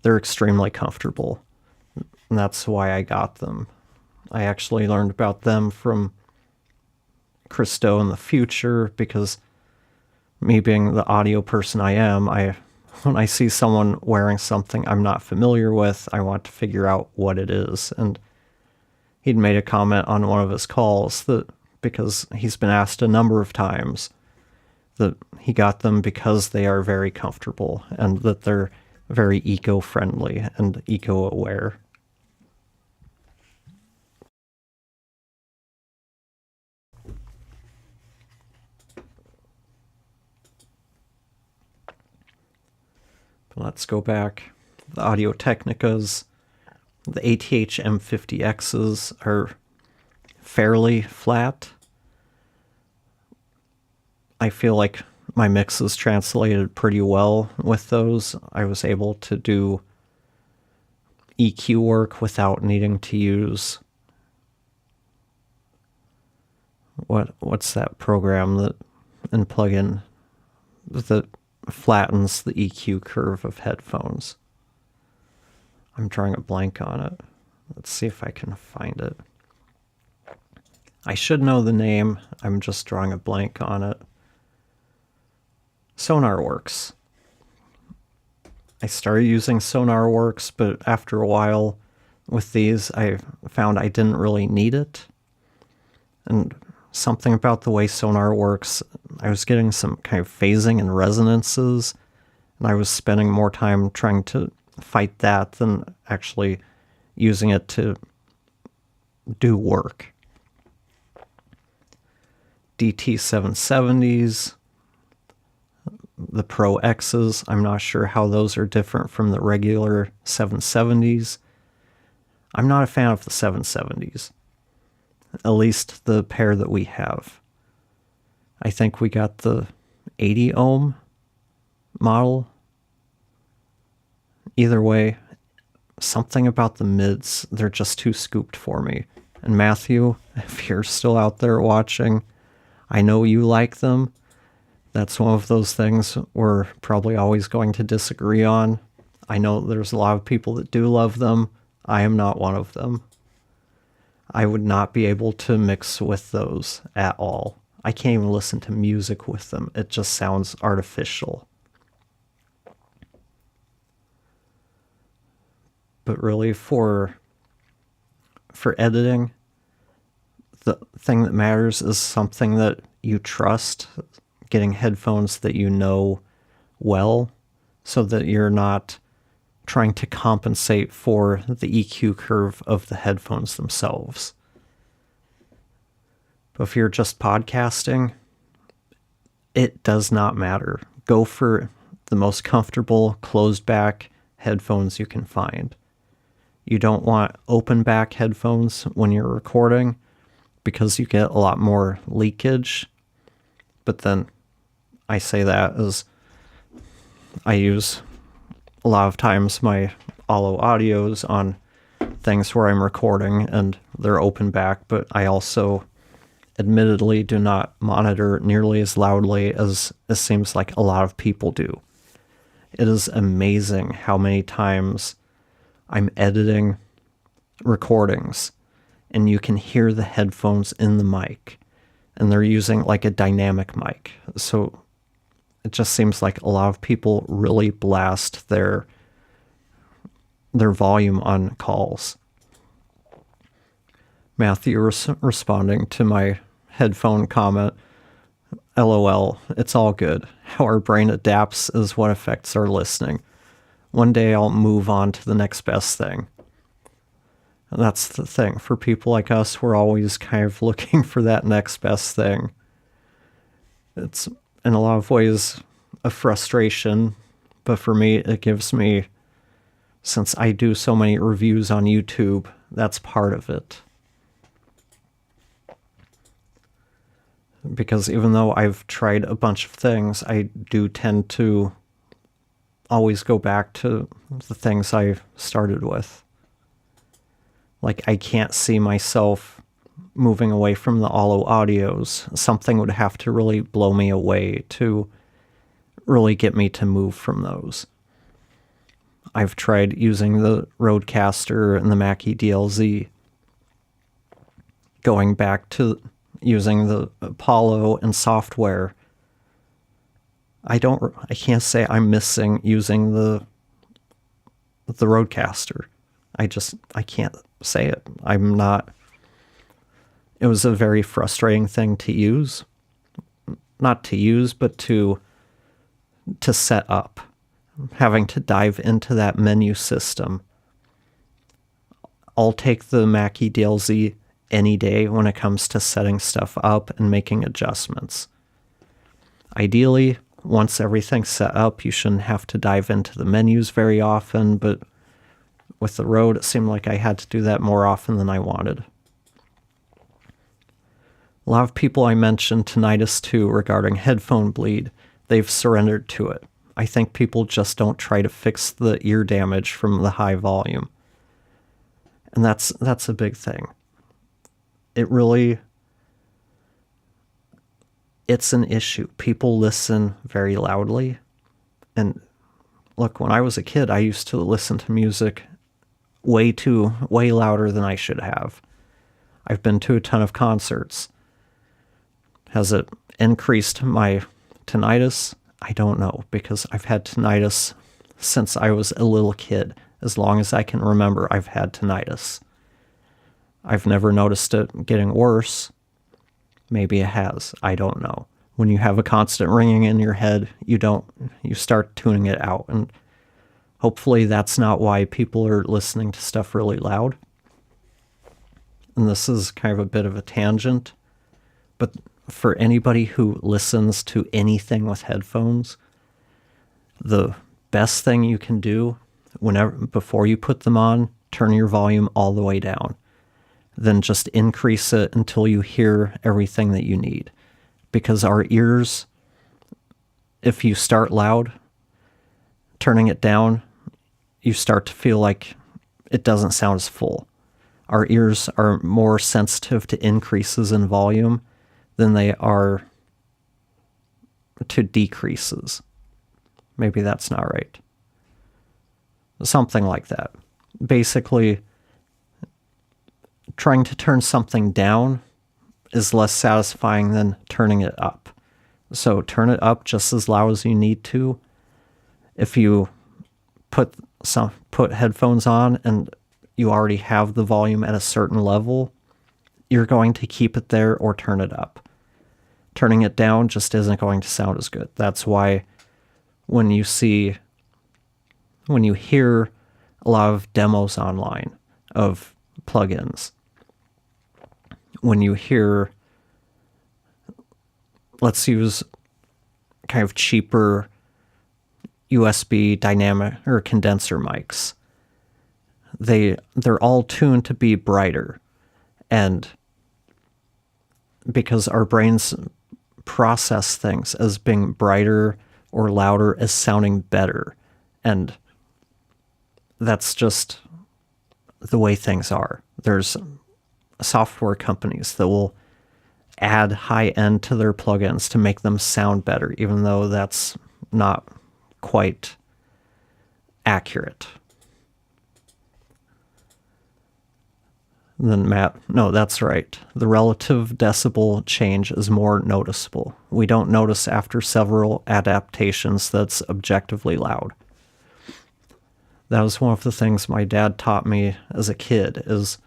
they're extremely comfortable. and that's why I got them. I actually learned about them from Christo in the future, because me being the audio person I am, when I see someone wearing something I'm not familiar with, I want to figure out what it is. And he'd made a comment on one of his calls that, because he's been asked a number of times, that he got them because they are very comfortable and that they're very eco-friendly and eco-aware. Let's go back. The Audio-Technicas, the ATH M50Xs are fairly flat. I feel like my mixes translated pretty well with those. I was able to do EQ work without needing to use what's that program that and plugin that flattens the EQ curve of headphones. I'm drawing a blank on it. Let's see if I can find it. I should know the name. I'm just drawing a blank on it. SonarWorks. I started using SonarWorks, but after a while with these, I found I didn't really need it. And something about the way Sonar works, I was getting some kind of phasing and resonances, and I was spending more time trying to fight that than actually using it to do work. DT770s, the Pro X's, I'm not sure how those are different from the regular 770s. I'm not a fan of the 770s. At least the pair that we have. I think we got the 80 ohm model. Either way, something about the mids, they're just too scooped for me. And Matthew, if you're still out there watching, I know you like them. That's one of those things we're probably always going to disagree on. I know there's a lot of people that do love them. I am not one of them. I would not be able to mix with those at all. I can't even listen to music with them. It just sounds artificial. But really, for editing, the thing that matters is something that you trust, getting headphones that you know well, so that you're not trying to compensate for the EQ curve of the headphones themselves. But if you're just podcasting, it does not matter. Go for the most comfortable closed back headphones you can find. You don't want open back headphones when you're recording because you get a lot more leakage. But then I say that as I use a lot of times my Allo audios on things where I'm recording and they're open back, but I also admittedly do not monitor nearly as loudly as it seems like a lot of people do. It is amazing how many times I'm editing recordings and you can hear the headphones in the mic, and they're using like a dynamic mic. So it just seems like a lot of people really blast their volume on calls. Matthew responding to my headphone comment, LOL, it's all good. How our brain adapts is what affects our listening. One day I'll move on to the next best thing. And that's the thing. For people like us, we're always kind of looking for that next best thing. It's in a lot of ways a frustration, but for me, it gives me, since I do so many reviews on YouTube, that's part of it. Because even though I've tried a bunch of things, I do tend to always go back to the things I started with. Like, I can't see myself moving away from the Allo audios. Something would have to really blow me away to really get me to move from those. I've tried using the Rodecaster and the Mackie DLZ, going back to using the Apollo and software. I can't say I'm missing using the Rodecaster. I can't say it. I'm not. It was a very frustrating thing to use. Not to use, but to set up. Having to dive into that menu system. I'll take the Mackie DLZ any day when it comes to setting stuff up and making adjustments. Ideally, once everything's set up, you shouldn't have to dive into the menus very often, but with the Rode, it seemed like I had to do that more often than I wanted. A lot of people I mentioned tinnitus to regarding headphone bleed, they've surrendered to it. I think people just don't try to fix the ear damage from the high volume. And that's a big thing. It's an issue. People listen very loudly. And look, when I was a kid, I used to listen to music way louder than I should have. I've been to a ton of concerts. Has it increased my tinnitus? I don't know, because I've had tinnitus since I was a little kid. As long as I can remember, I've had tinnitus. I've never noticed it getting worse. Maybe it has. I don't know. When you have a constant ringing in your head, you start tuning it out. And hopefully that's not why people are listening to stuff really loud. And this is kind of a bit of a tangent, but for anybody who listens to anything with headphones, the best thing you can do before you put them on, turn your volume all the way down. Then just increase it until you hear everything that you need. Because our ears, if you start loud, turning it down, you start to feel like it doesn't sound as full. Our ears are more sensitive to increases in volume than they are to decreases. Maybe that's not right. Something like that. Basically, trying to turn something down is less satisfying than turning it up. So turn it up just as loud as you need to. If you put headphones on and you already have the volume at a certain level, you're going to keep it there or turn it up. Turning it down just isn't going to sound as good. That's why when you hear a lot of demos online of plugins, when you hear, let's use kind of cheaper USB dynamic or condenser mics, they're all tuned to be brighter. And because our brains process things as being brighter or louder as sounding better. And that's just the way things are. There's software companies that will add high end to their plugins to make them sound better, even though that's not quite accurate. Then Matt, no, that's right. The relative decibel change is more noticeable. We don't notice after several adaptations that's objectively loud. That was one of the things my dad taught me as a kid, is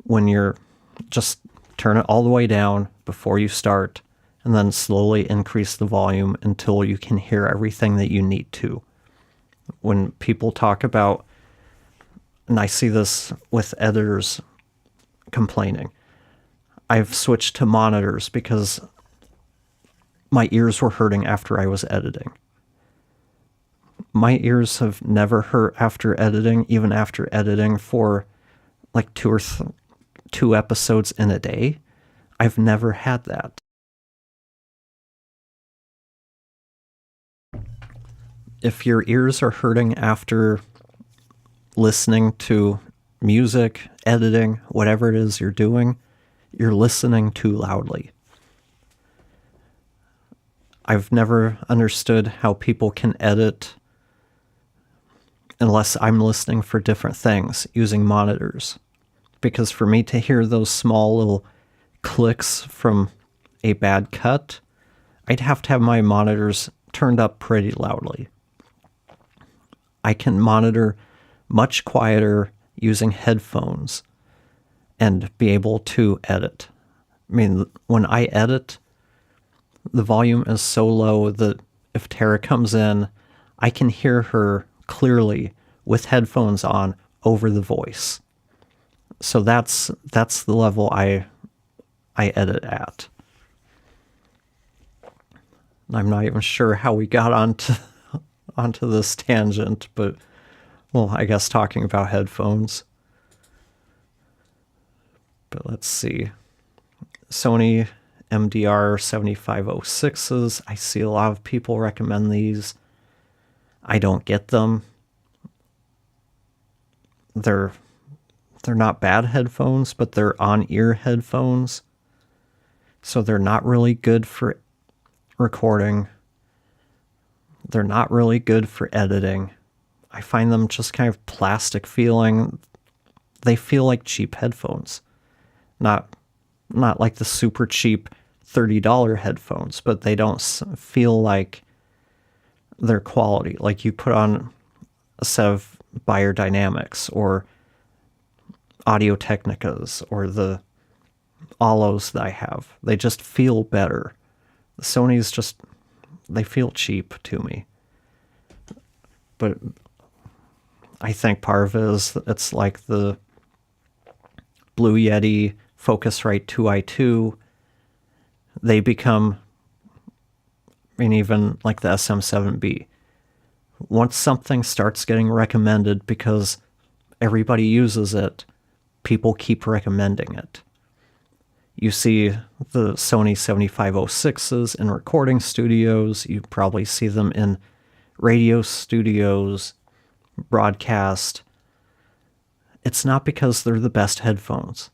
when you're just turn it all the way down before you start, and then slowly increase the volume until you can hear everything that you need to. When people talk about, and I see this with editors complaining, I've switched to monitors because my ears were hurting after I was editing. My ears have never hurt after editing, even after editing for like two episodes in a day. I've never had that. If your ears are hurting after listening to music, editing, whatever it is you're doing, you're listening too loudly. I've never understood how people can edit unless I'm listening for different things using monitors. Because for me to hear those small little clicks from a bad cut, I'd have to have my monitors turned up pretty loudly. I can monitor much quieter using headphones and be able to edit. I mean, when I edit, the volume is so low that if Tara comes in, I can hear her clearly with headphones on over the voice. So that's the level I edit at. I'm not even sure how we got onto this tangent, but well, I guess talking about headphones. But let's see. Sony MDR-7506s. I see a lot of people recommend these. I don't get them. They're not bad headphones, but they're on-ear headphones. So they're not really good for recording. They're not really good for editing. I find them just kind of plastic feeling. They feel like cheap headphones. Not like the super cheap $30 headphones, but they don't feel like they're quality. Like you put on a set of Beyerdynamics or Audio Technicas or the Allos that I have. They just feel better. The Sony's just, they feel cheap to me. But I think part of it is it's like the Blue Yeti Focusrite 2i2. They become, I mean, even like the SM7B. Once something starts getting recommended because everybody uses it, people keep recommending it. You see the Sony 7506s in recording studios. You probably see them in radio studios, broadcast. It's not because they're the best headphones.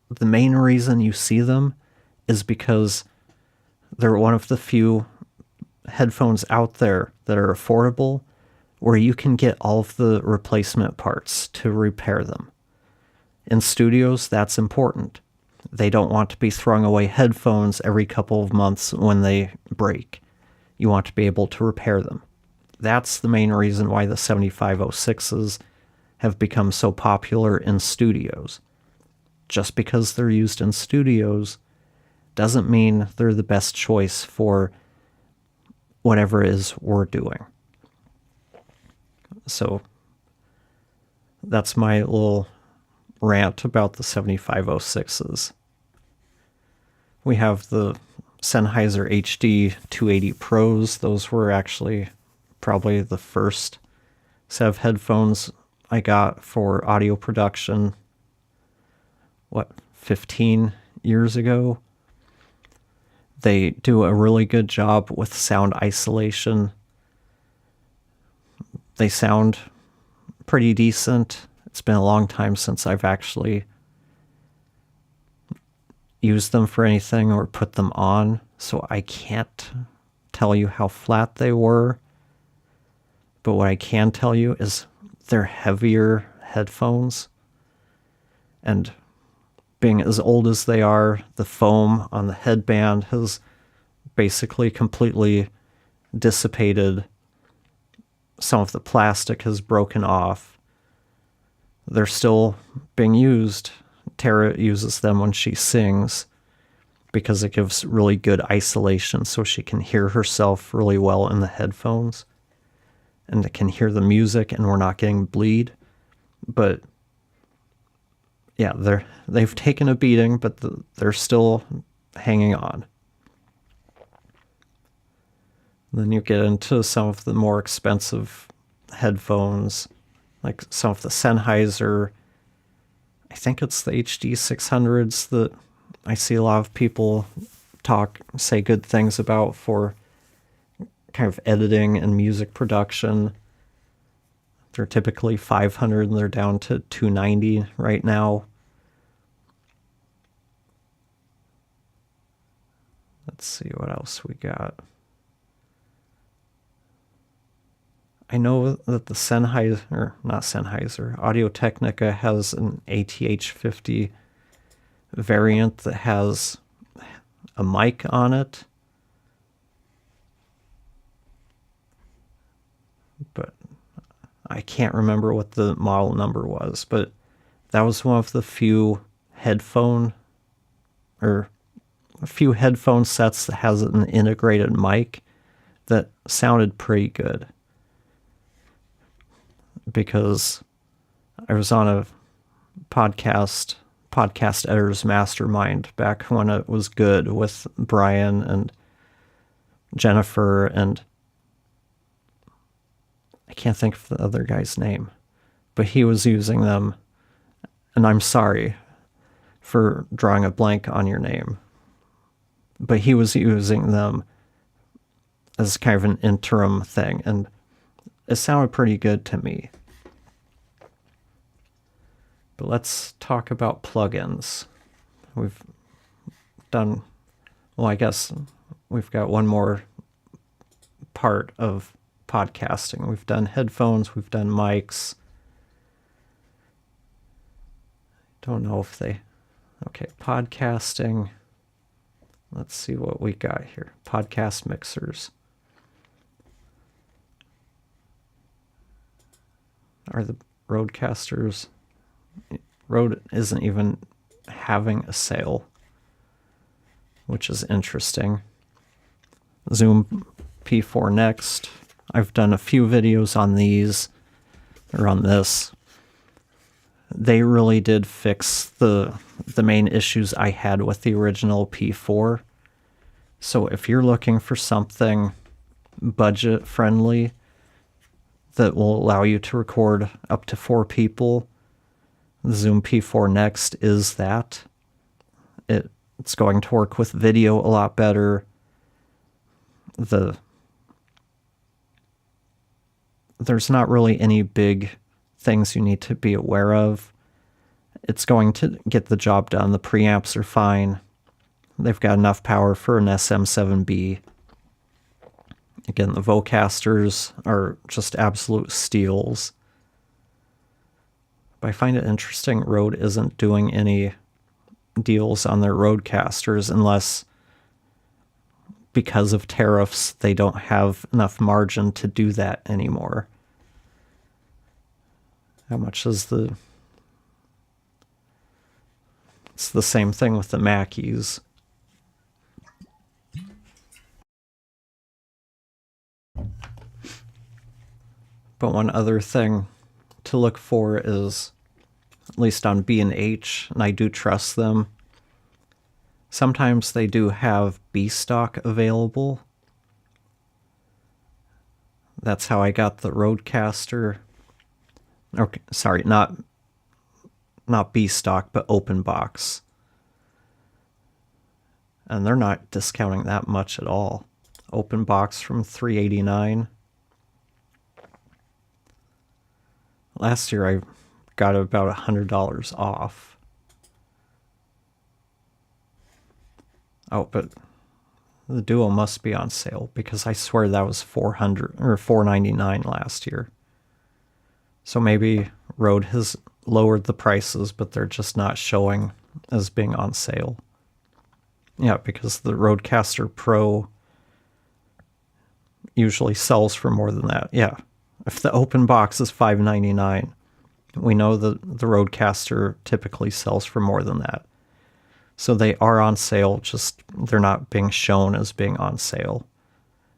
The main reason you see them is because they're one of the few headphones out there that are affordable where you can get all of the replacement parts to repair them. In studios, that's important. They don't want to be throwing away headphones every couple of months when they break. You want to be able to repair them. That's the main reason why the 7506s have become so popular in studios. Just because they're used in studios doesn't mean they're the best choice for whatever it is we're doing. So that's my little rant about the 7506s. We have the Sennheiser HD 280 Pros. Those were actually probably the first set of headphones I got for audio production, 15 years ago. They do a really good job with sound isolation. They sound pretty decent. It's been a long time since I've actually used them for anything or put them on, so I can't tell you how flat they were. But what I can tell you is they're heavier headphones. And being as old as they are, the foam on the headband has basically completely dissipated. Some of the plastic has broken off. They're still being used. Tara uses them when she sings because it gives really good isolation so she can hear herself really well in the headphones. And it can hear the music and we're not getting bleed. But yeah, they've taken a beating, but they're still hanging on. Then you get into some of the more expensive headphones, like some of the Sennheiser. I think it's the HD 600s that I see a lot of people say good things about for kind of editing and music production. They're typically $500 and they're down to $290 right now. Let's see what else we got. I know that the Sennheiser, or not Sennheiser, Audio-Technica has an ATH50 variant that has a mic on it. But I can't remember what the model number was, but that was one of the few headphone sets that has an integrated mic that sounded pretty good. Because I was on a podcast editors mastermind back when it was good with Brian and Jennifer, and I can't think of the other guy's name, but he was using them, and I'm sorry for drawing a blank on your name, but he was using them as kind of an interim thing, and it sounded pretty good to me. But let's talk about plugins. We've done, well, I guess we've got one more part of podcasting. We've done headphones, we've done mics. Don't know if they, okay, podcasting. Let's see what we got here. Podcast mixers. Are the Rodecasters, Rode isn't even having a sale, which is interesting. Zoom P4 Next. I've done a few videos on these, or on this. They really did fix the main issues I had with the original P4. So if you're looking for something budget friendly that will allow you to record up to 4 people, the Zoom P4 Next is that. It's going to work with video a lot better. There's not really any big things you need to be aware of. It's going to get the job done. The preamps are fine. They've got enough power for an SM7B. Again, the Vocasters are just absolute steals. But I find it interesting Rode isn't doing any deals on their Rodecasters unless, because of tariffs, they don't have enough margin to do that anymore. How much is it's the same thing with the Mackies. But one other thing to look for is, at least on B&H, and I do trust them, sometimes they do have B stock available. That's how I got the Rodecaster. Okay, sorry, not B stock, but open box. And they're not discounting that much at all. Open box from $389. Last year I got about $100 off. Oh, but the Duo must be on sale because I swear that was $400 or $499 last year. So maybe Rode has lowered the prices, but they're just not showing as being on sale. Yeah, because the Rodecaster Pro usually sells for more than that. Yeah. If the open box is $599, we know that the Rodecaster typically sells for more than that. So they are on sale, just they're not being shown as being on sale,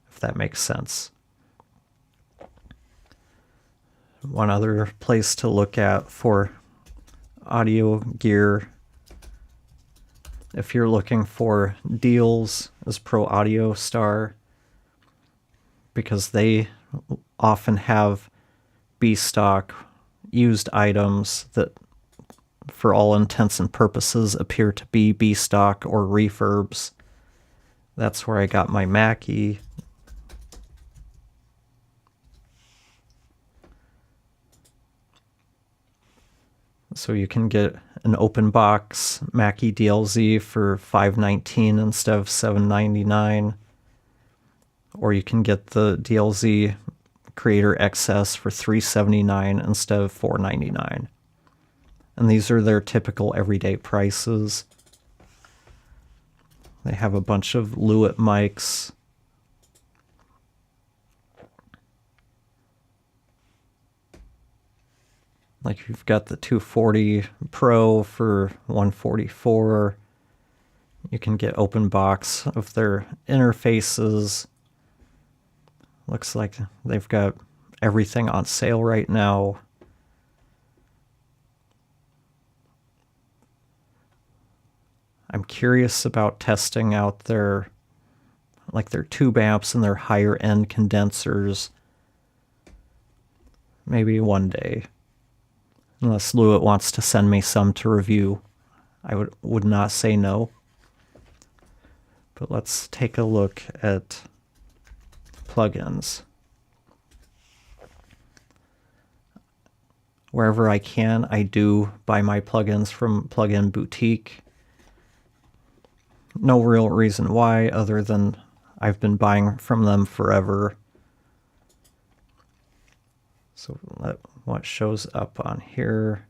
if that makes sense. One other place to look at for audio gear, if you're looking for deals, is Pro Audio Star, because they often have B stock used items that for all intents and purposes appear to be B stock or refurbs. That's where I got my Mackie. So you can get an open box Mackie DLZ for $519 instead of $799. Or you can get the DLZ Creator XS for $379 instead of $499. And these are their typical everyday prices. They have a bunch of Lewitt mics. Like you've got the 240 Pro for $144. You can get open box of their interfaces. Looks like they've got everything on sale right now. I'm curious about testing out their tube amps and their higher end condensers. Maybe one day. Unless Lewitt wants to send me some to review, I would not say no. But let's take a look at plugins. Wherever I can, I do buy my plugins from Plugin Boutique. No real reason why, other than I've been buying from them forever. So what shows up on here.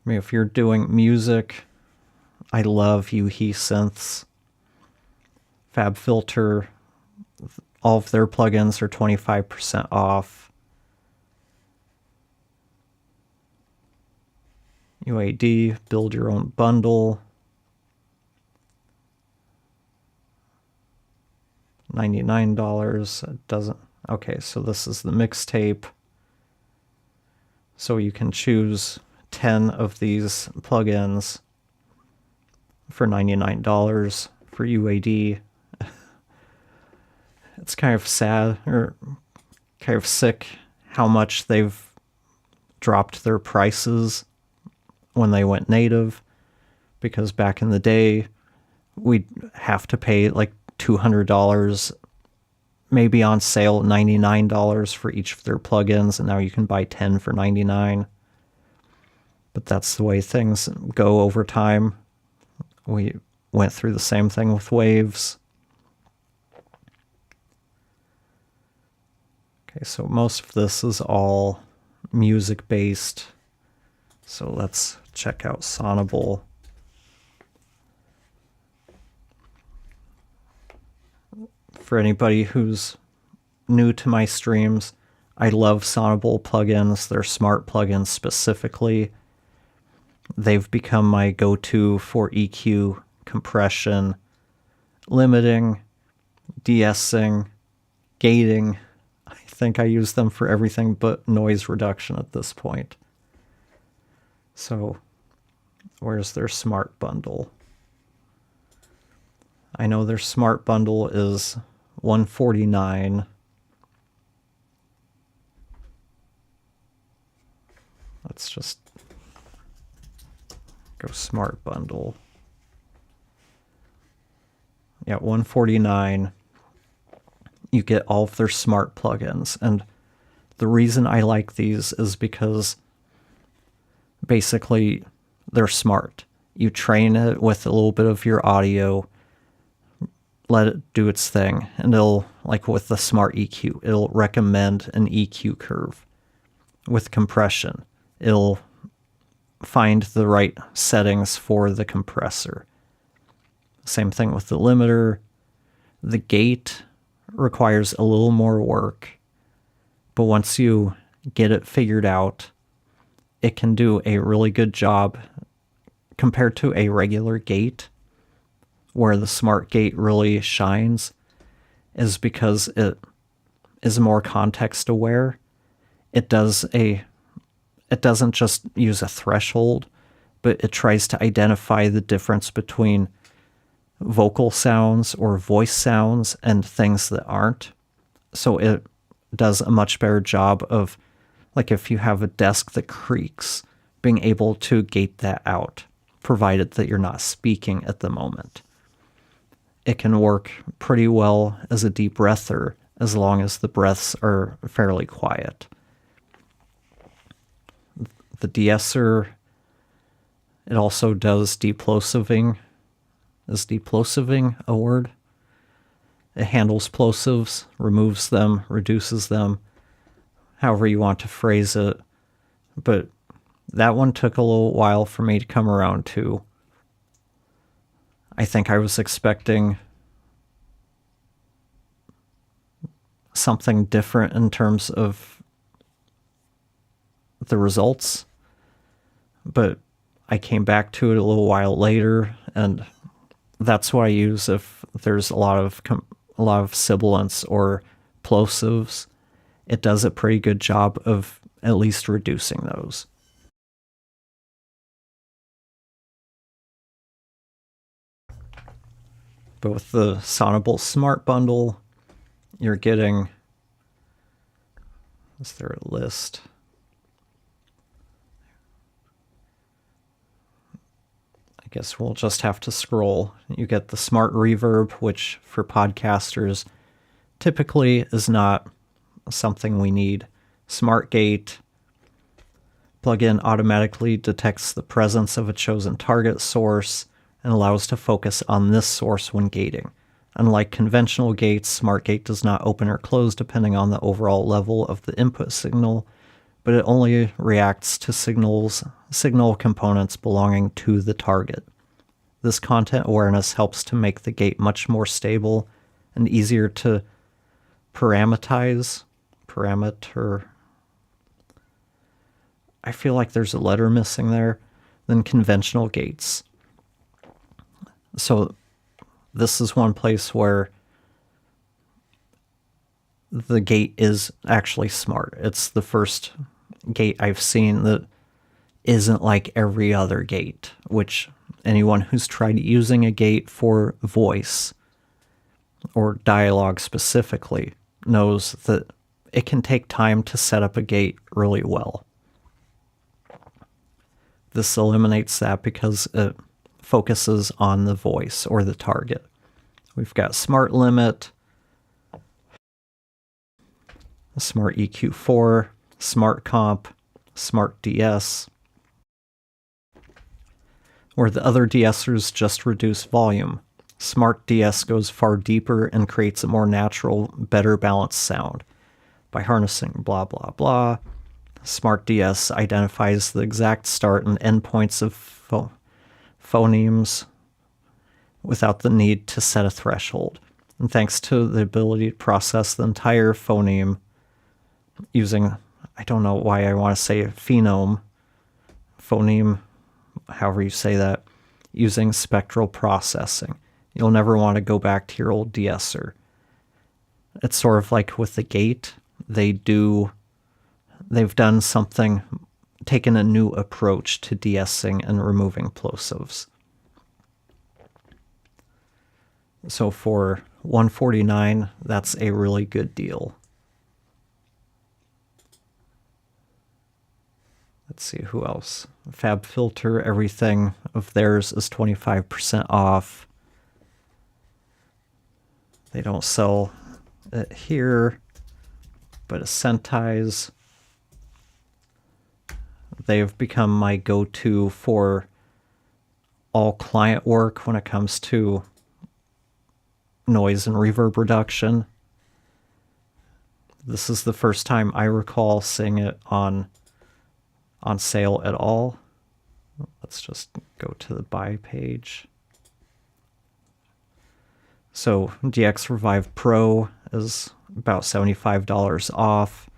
I mean, if you're doing music, I love UHE synths. FabFilter, all of their plugins are 25% off. UAD, build your own bundle. $99. It doesn't. Okay, so this is the mixtape. So you can choose 10 of these plugins for $99 for UAD. It's kind of sad, or kind of sick, how much they've dropped their prices when they went native, because back in the day, we'd have to pay like $200, maybe on sale $99 for each of their plugins, and now you can buy 10 for $99. But that's the way things go over time. We went through the same thing with Waves. Okay, so most of this is all music-based. So let's check out Sonable. For anybody who's new to my streams, I love Sonable plugins. They're smart plugins specifically. They've become my go-to for EQ, compression, limiting, de-essing, gating. I think I use them for everything but noise reduction at this point. So, where's their smart bundle? I know their smart bundle is $149. Let's just go smart bundle. Yeah, $149. You get all of their smart plugins. And the reason I like these is because basically they're smart. You train it with a little bit of your audio, let it do its thing, and it'll, like with the smart EQ, it'll recommend an EQ curve. With compression, it'll find the right settings for the compressor. Same thing with the limiter. The gate requires a little more work, but once you get it figured out, it can do a really good job compared to a regular gate. Where the smart gate really shines is because it is more context aware. It doesn't just use a threshold, but it tries to identify the difference between vocal sounds or voice sounds and things that aren't. So it does a much better job of, like if you have a desk that creaks, being able to gate that out, provided that you're not speaking at the moment. It can work pretty well as a deep breather as long as the breaths are fairly quiet. The de-esser, it also does deplosiving. Is deplosiving a word? It handles plosives, removes them, reduces them, however you want to phrase it. But that one took a little while for me to come around to. I think I was expecting something different in terms of the results, but I came back to it a little while later, and that's what I use if there's a lot of sibilants or plosives. It does a pretty good job of at least reducing those. But with the Sonable Smart Bundle, you're getting, is there a list? I guess we'll just have to scroll. You get the Smart Reverb, which for podcasters typically is not something we need. Smart Gate, plugin automatically detects the presence of a chosen target source and allows to focus on this source when gating. Unlike conventional gates, Smart Gate does not open or close depending on the overall level of the input signal, but it only reacts to signal components belonging to the target. This content awareness helps to make the gate much more stable and easier to parameter. I feel like there's a letter missing there, than conventional gates. So this is one place where the gate is actually smart. It's the first gate I've seen that isn't like every other gate, which anyone who's tried using a gate for voice or dialogue specifically knows that it can take time to set up a gate really well. This eliminates that because it focuses on the voice or the target. We've got Smart Limit, Smart EQ4, Smart Comp, Smart DS, where the other de-essers just reduce volume. Smart DS goes far deeper and creates a more natural, better balanced sound by harnessing blah blah blah. Smart DS identifies the exact start and end points of phonemes without the need to set a threshold. And thanks to the ability to process the entire phoneme using, I don't know why I want to say phoneme, however you say that, using spectral processing. You'll never want to go back to your old de-esser. It's sort of like with the gate, they've done something, taken a new approach to de-essing and removing plosives. So for $149, that's a really good deal. Let's see who else. FabFilter, everything of theirs is 25% off. They don't sell it here, but Accentize, they've become my go-to for all client work when it comes to noise and reverb reduction. This is the first time I recall seeing it on sale at all. Let's just go to the buy page. So DX Revive Pro is about $75 off.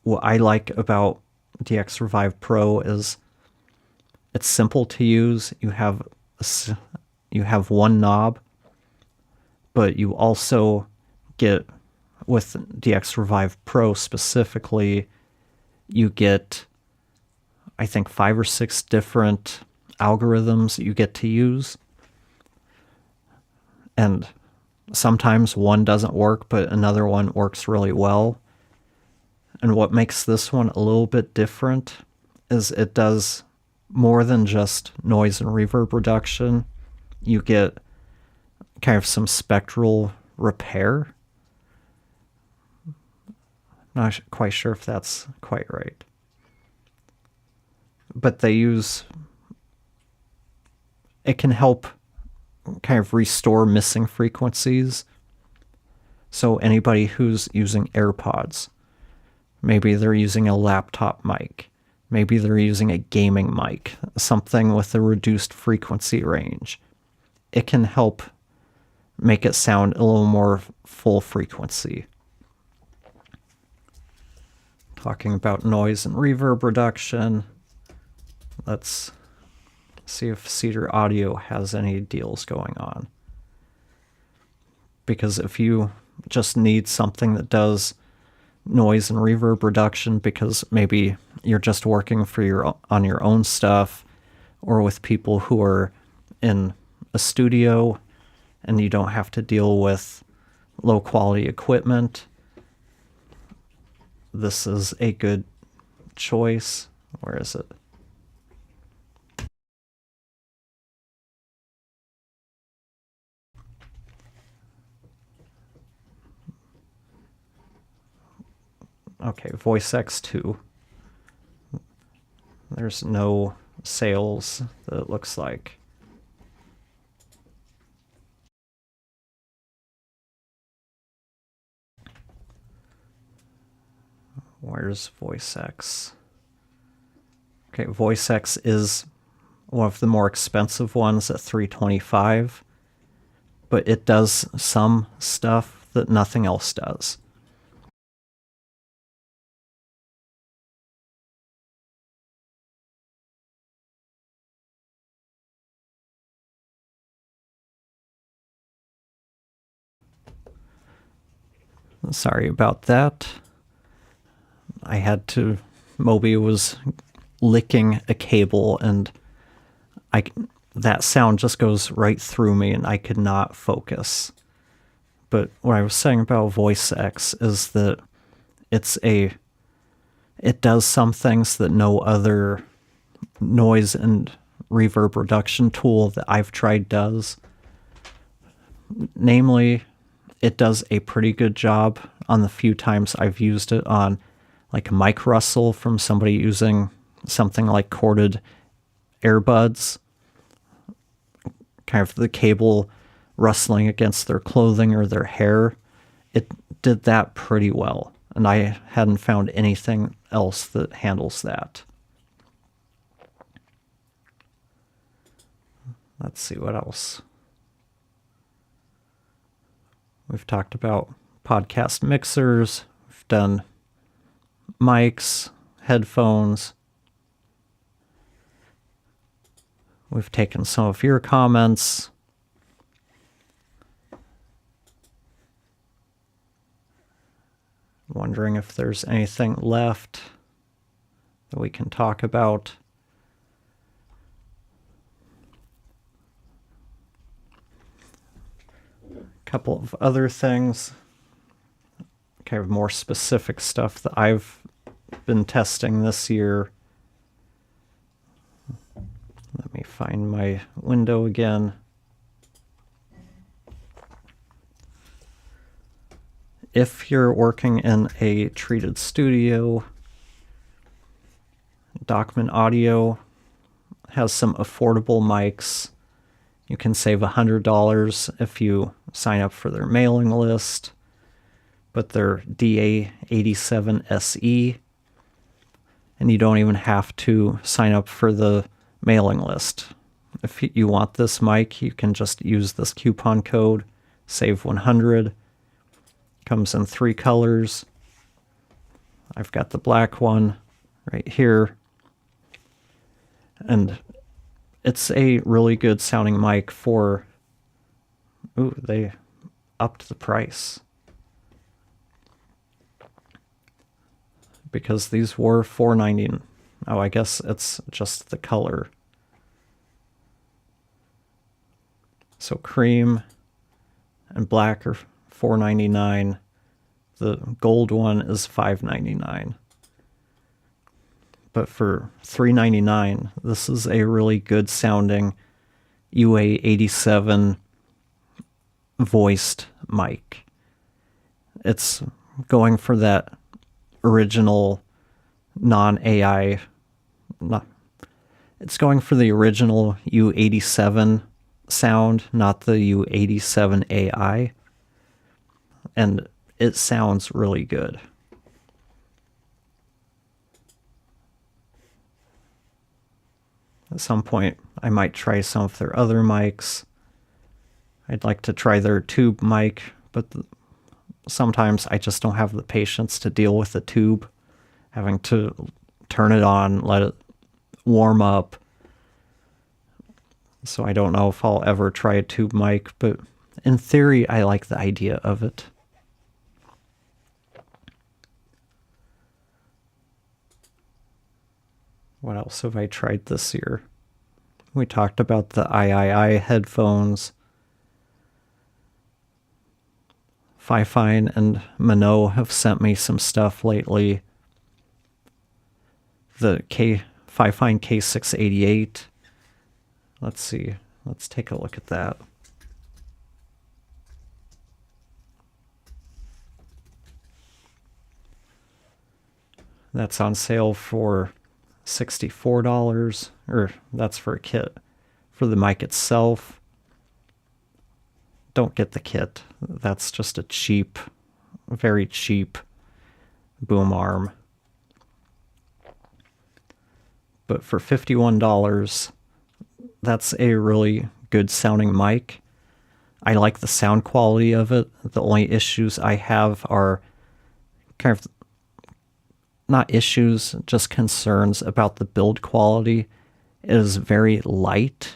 What I like about DX Revive Pro is it's simple to use. You have one knob, but you also get, with DX Revive Pro specifically, you get, I think, 5 or 6 different algorithms that you get to use. And sometimes one doesn't work, but another one works really well. And what makes this one a little bit different is it does more than just noise and reverb reduction. You get kind of some spectral repair. Not quite sure if that's quite right. But it can help kind of restore missing frequencies So anybody who's using AirPods, maybe they're using a laptop mic, maybe they're using a gaming mic, something with a reduced frequency range. It can help make it sound a little more full frequency. Talking about noise and reverb reduction, let's see if Cedar Audio has any deals going on. Because if you just need something that does noise and reverb reduction because maybe you're just working on your own stuff, or with people who are in a studio and you don't have to deal with low quality equipment, this is a good choice. Where is it? Okay, Voice X2. There's no sales that it looks like. Where's Voice X? Okay, Voice X is one of the more expensive ones at $325, but it does some stuff that nothing else does. Sorry about that. Moby was licking a cable and that sound just goes right through me and I could not focus. But what I was saying about Voice X is that it does some things that no other noise and reverb reduction tool that I've tried does. Namely, it does a pretty good job on the few times I've used it on like a mic rustle from somebody using something like corded earbuds, kind of the cable rustling against their clothing or their hair. It did that pretty well, and I hadn't found anything else that handles that. Let's see what else. We've talked about podcast mixers, we've done mics, headphones. We've taken some of your comments. Wondering if there's anything left that we can talk about. A couple of other things, kind of more specific stuff that I've been testing this year. Let me find my window again. If you're working in a treated studio, Dachman Audio has some affordable mics. You can save $100 if you sign up for their mailing list, but they're DA87SE, and you don't even have to sign up for the mailing list. If you want this mic, you can just use this coupon code, save 100. Comes in 3 colors. I've got the black one right here. And it's a really good sounding mic for... Ooh, they upped the price. Because these were $4.99. Oh, I guess it's just the color. So cream and black are $4.99. The gold one is $5.99. But for $3.99, this is a really good sounding UA87 voiced mic. It's going for that original non-AI. It's going for the original U87 sound, not the U87 AI. and it sounds really good. At some point, I might try some of their other mics. I'd like to try their tube mic, but sometimes I just don't have the patience to deal with the tube, having to turn it on, let it warm up. So I don't know if I'll ever try a tube mic, but in theory, I like the idea of it. What else have I tried this year? We talked about the III headphones. Fifine and Minot have sent me some stuff lately. The Fifine K688. Let's see. Let's take a look at that. That's on sale for $64, or that's for a kit. For the mic itself, don't get the kit. That's just a cheap, very cheap boom arm. But for $51, that's a really good sounding mic. I like the sound quality of it. The only issues I have are kind of not issues, just concerns about the build quality. It is very light,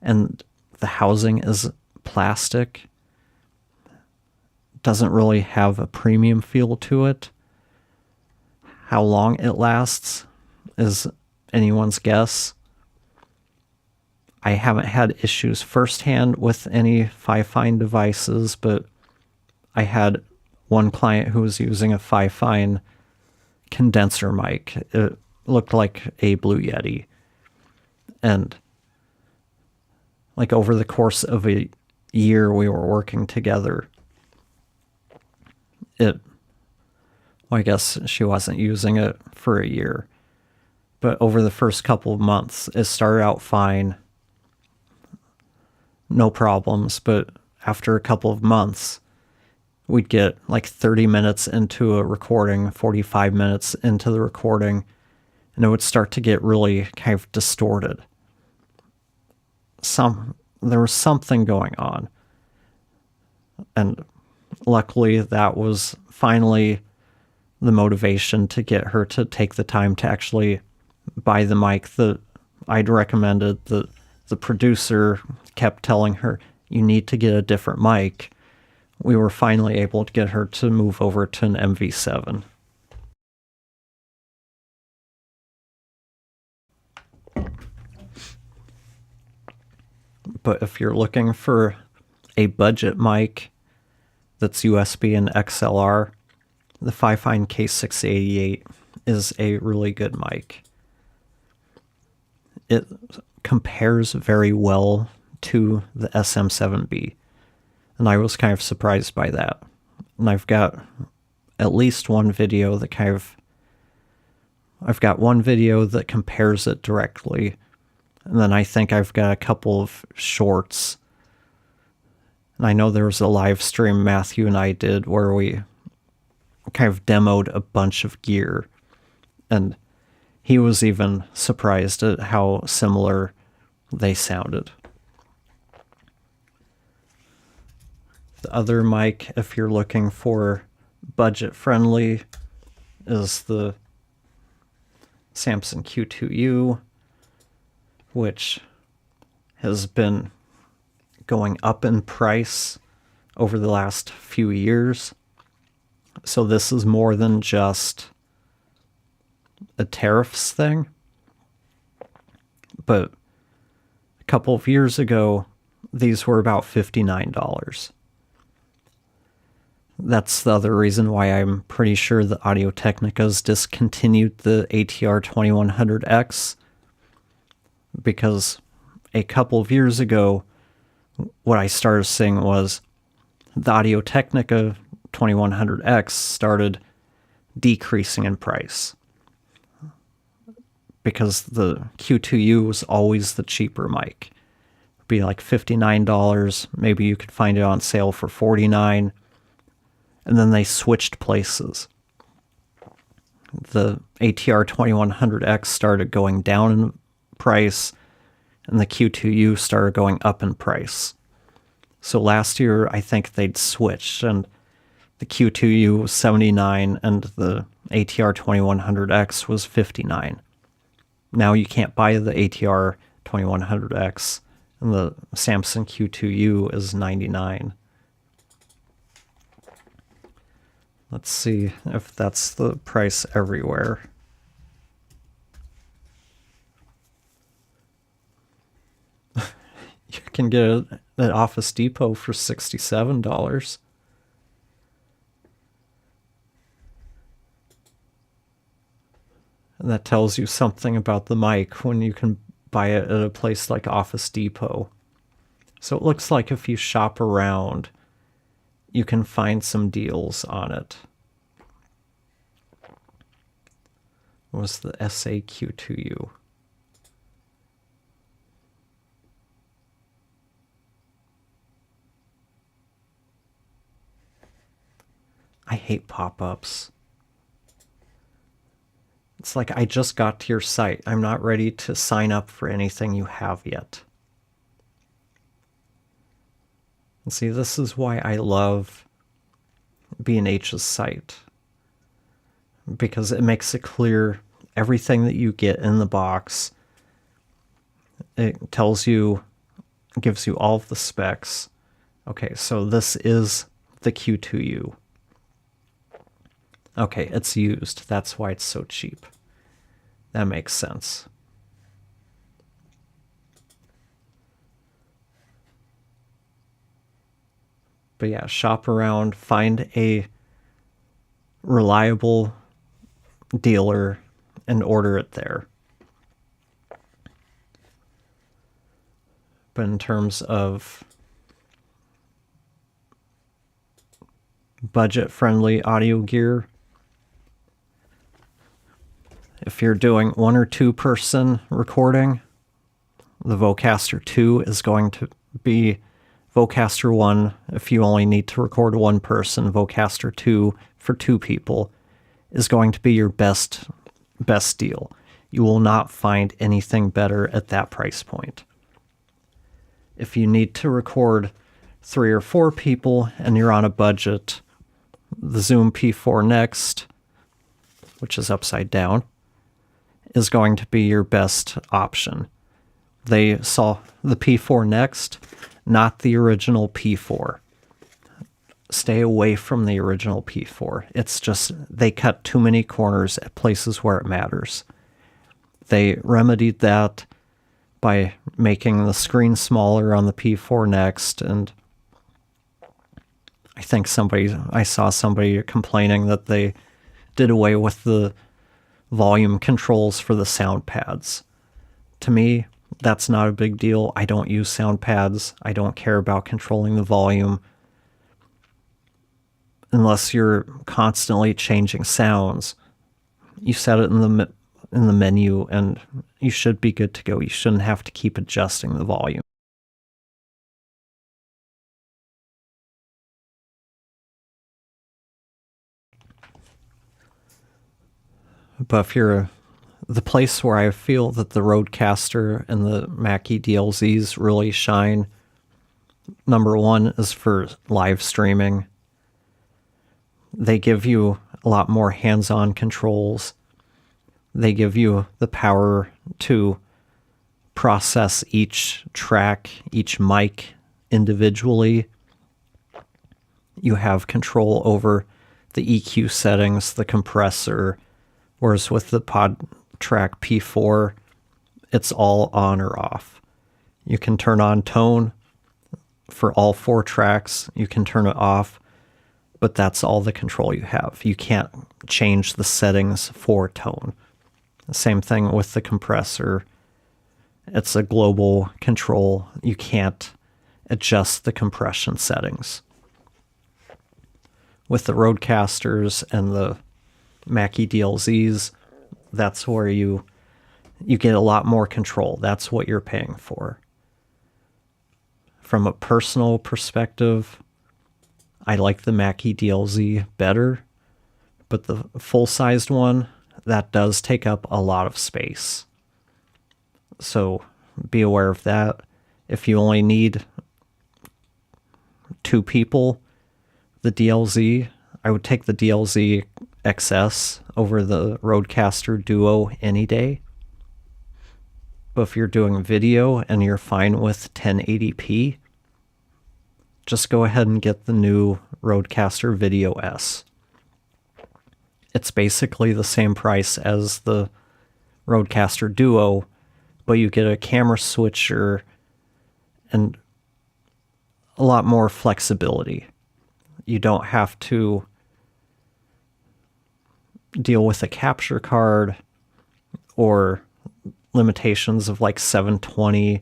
and the housing is plastic. Doesn't really have a premium feel to it. How long it lasts is anyone's guess. I haven't had issues firsthand with any Fifine devices, but I had one client who was using a Fifine condenser mic. It looked like a Blue Yeti. And like over the course of a year we were working together, well, I guess she wasn't using it for a year, but over the first couple of months, it started out fine. No problems, but after a couple of months, we'd get like 30 minutes into a recording, 45 minutes into the recording, and it would start to get really kind of distorted. There was something going on. And luckily, that was finally the motivation to get her to take the time to actually buy the mic that I'd recommended. The producer kept telling her, you need to get a different mic. We were finally able to get her to move over to an MV7. But if you're looking for a budget mic that's USB and XLR, the Fifine K688 is a really good mic. It compares very well to the SM7B. And I was kind of surprised by that. And I've got at least one video that I've got one video that compares it directly. And then I think I've got a couple of shorts. And I know there was a live stream Matthew and I did where we kind of demoed a bunch of gear. And he was even surprised at how similar they sounded. The other mic, if you're looking for budget friendly, is the Samson Q2U, which has been going up in price over the last few years. So this is more than just a tariffs thing. But a couple of years ago, these were about $59. That's the other reason why I'm pretty sure the Audio-Technica's discontinued the ATR 2100X, because a couple of years ago, what I started seeing was the Audio-Technica 2100X started decreasing in price, because the Q2U was always the cheaper mic. It'd be like $59, maybe you could find it on sale for $49. and then they switched places. The ATR 2100X started going down in price, and the Q2U started going up in price. So last year, I think they'd switched, and the Q2U was $79, and the ATR 2100X was $59. Now you can't buy the ATR 2100X, and the Samson Q2U is $99. Let's see if that's the price everywhere. You can get it at Office Depot for $67. And that tells you something about the mic when you can buy it at a place like Office Depot. So it looks like if you shop around, you can find some deals on it. What was the SAQ2U? I hate pop-ups. It's like I just got to your site. I'm not ready to sign up for anything you have yet. And see, this is why I love B&H's site. Because it makes it clear everything that you get in the box. It tells you, gives you all of the specs. Okay, so this is the Q2U. Okay, it's used. That's why it's so cheap. That makes sense. But yeah, shop around, find a reliable dealer and order it there. But in terms of budget-friendly audio gear, if you're doing 1 or 2 person recording, the Vocaster 2 is going to be Vocaster 1 if you only need to record 1 person. Vocaster 2 for 2 people is going to be your best deal. You will not find anything better at that price point. If you need to record 3 or 4 people and you're on a budget, the Zoom P4 Next, which is upside down, is going to be your best option. They saw the P4 Next, not the original P4. Stay away from the original P4. It's just, they cut too many corners at places where it matters. They remedied that by making the screen smaller on the P4 Next, and I saw somebody complaining that they did away with the volume controls for the sound pads. To me, that's not a big deal. I don't use sound pads. I don't care about controlling the volume unless you're constantly changing sounds. You set it in the menu and you should be good to go. You shouldn't have to keep adjusting the volume. But if you're the place where I feel that the Rodecaster and the Mackie DLZs really shine, number 1 is for live streaming. They give you a lot more hands-on controls. They give you the power to process each track, each mic individually. You have control over the EQ settings, the compressor, whereas with the PodTrack P4, it's all on or off. You can turn on tone for all 4 tracks. You can turn it off, but that's all the control you have. You can't change the settings for tone. Same thing with the compressor. It's a global control. You can't adjust the compression settings. With the Rodecasters and the Mackie DLZs, that's where you get a lot more control. That's what you're paying for. From a personal perspective, I like the Mackie DLZ better, but the full-sized one, that does take up a lot of space. So be aware of that. If you only need 2 people, the DLZ, I would take the DLZ XS over the Rodecaster Duo any day. But if you're doing video and you're fine with 1080p, just go ahead and get the new Rodecaster Video S. It's basically the same price as the Rodecaster Duo, but you get a camera switcher and a lot more flexibility. You don't have to deal with a capture card or limitations of like 720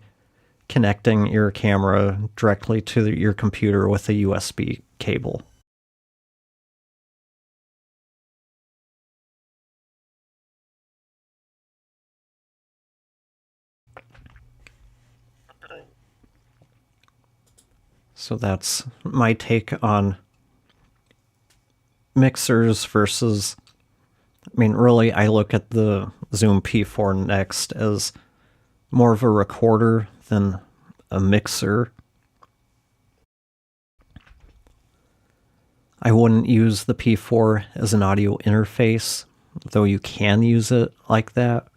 connecting your camera directly to your computer with a USB cable. So that's my take on mixers versus, I mean, really, I look at the Zoom P4 Next as more of a recorder than a mixer. I wouldn't use the P4 as an audio interface, though you can use it like that.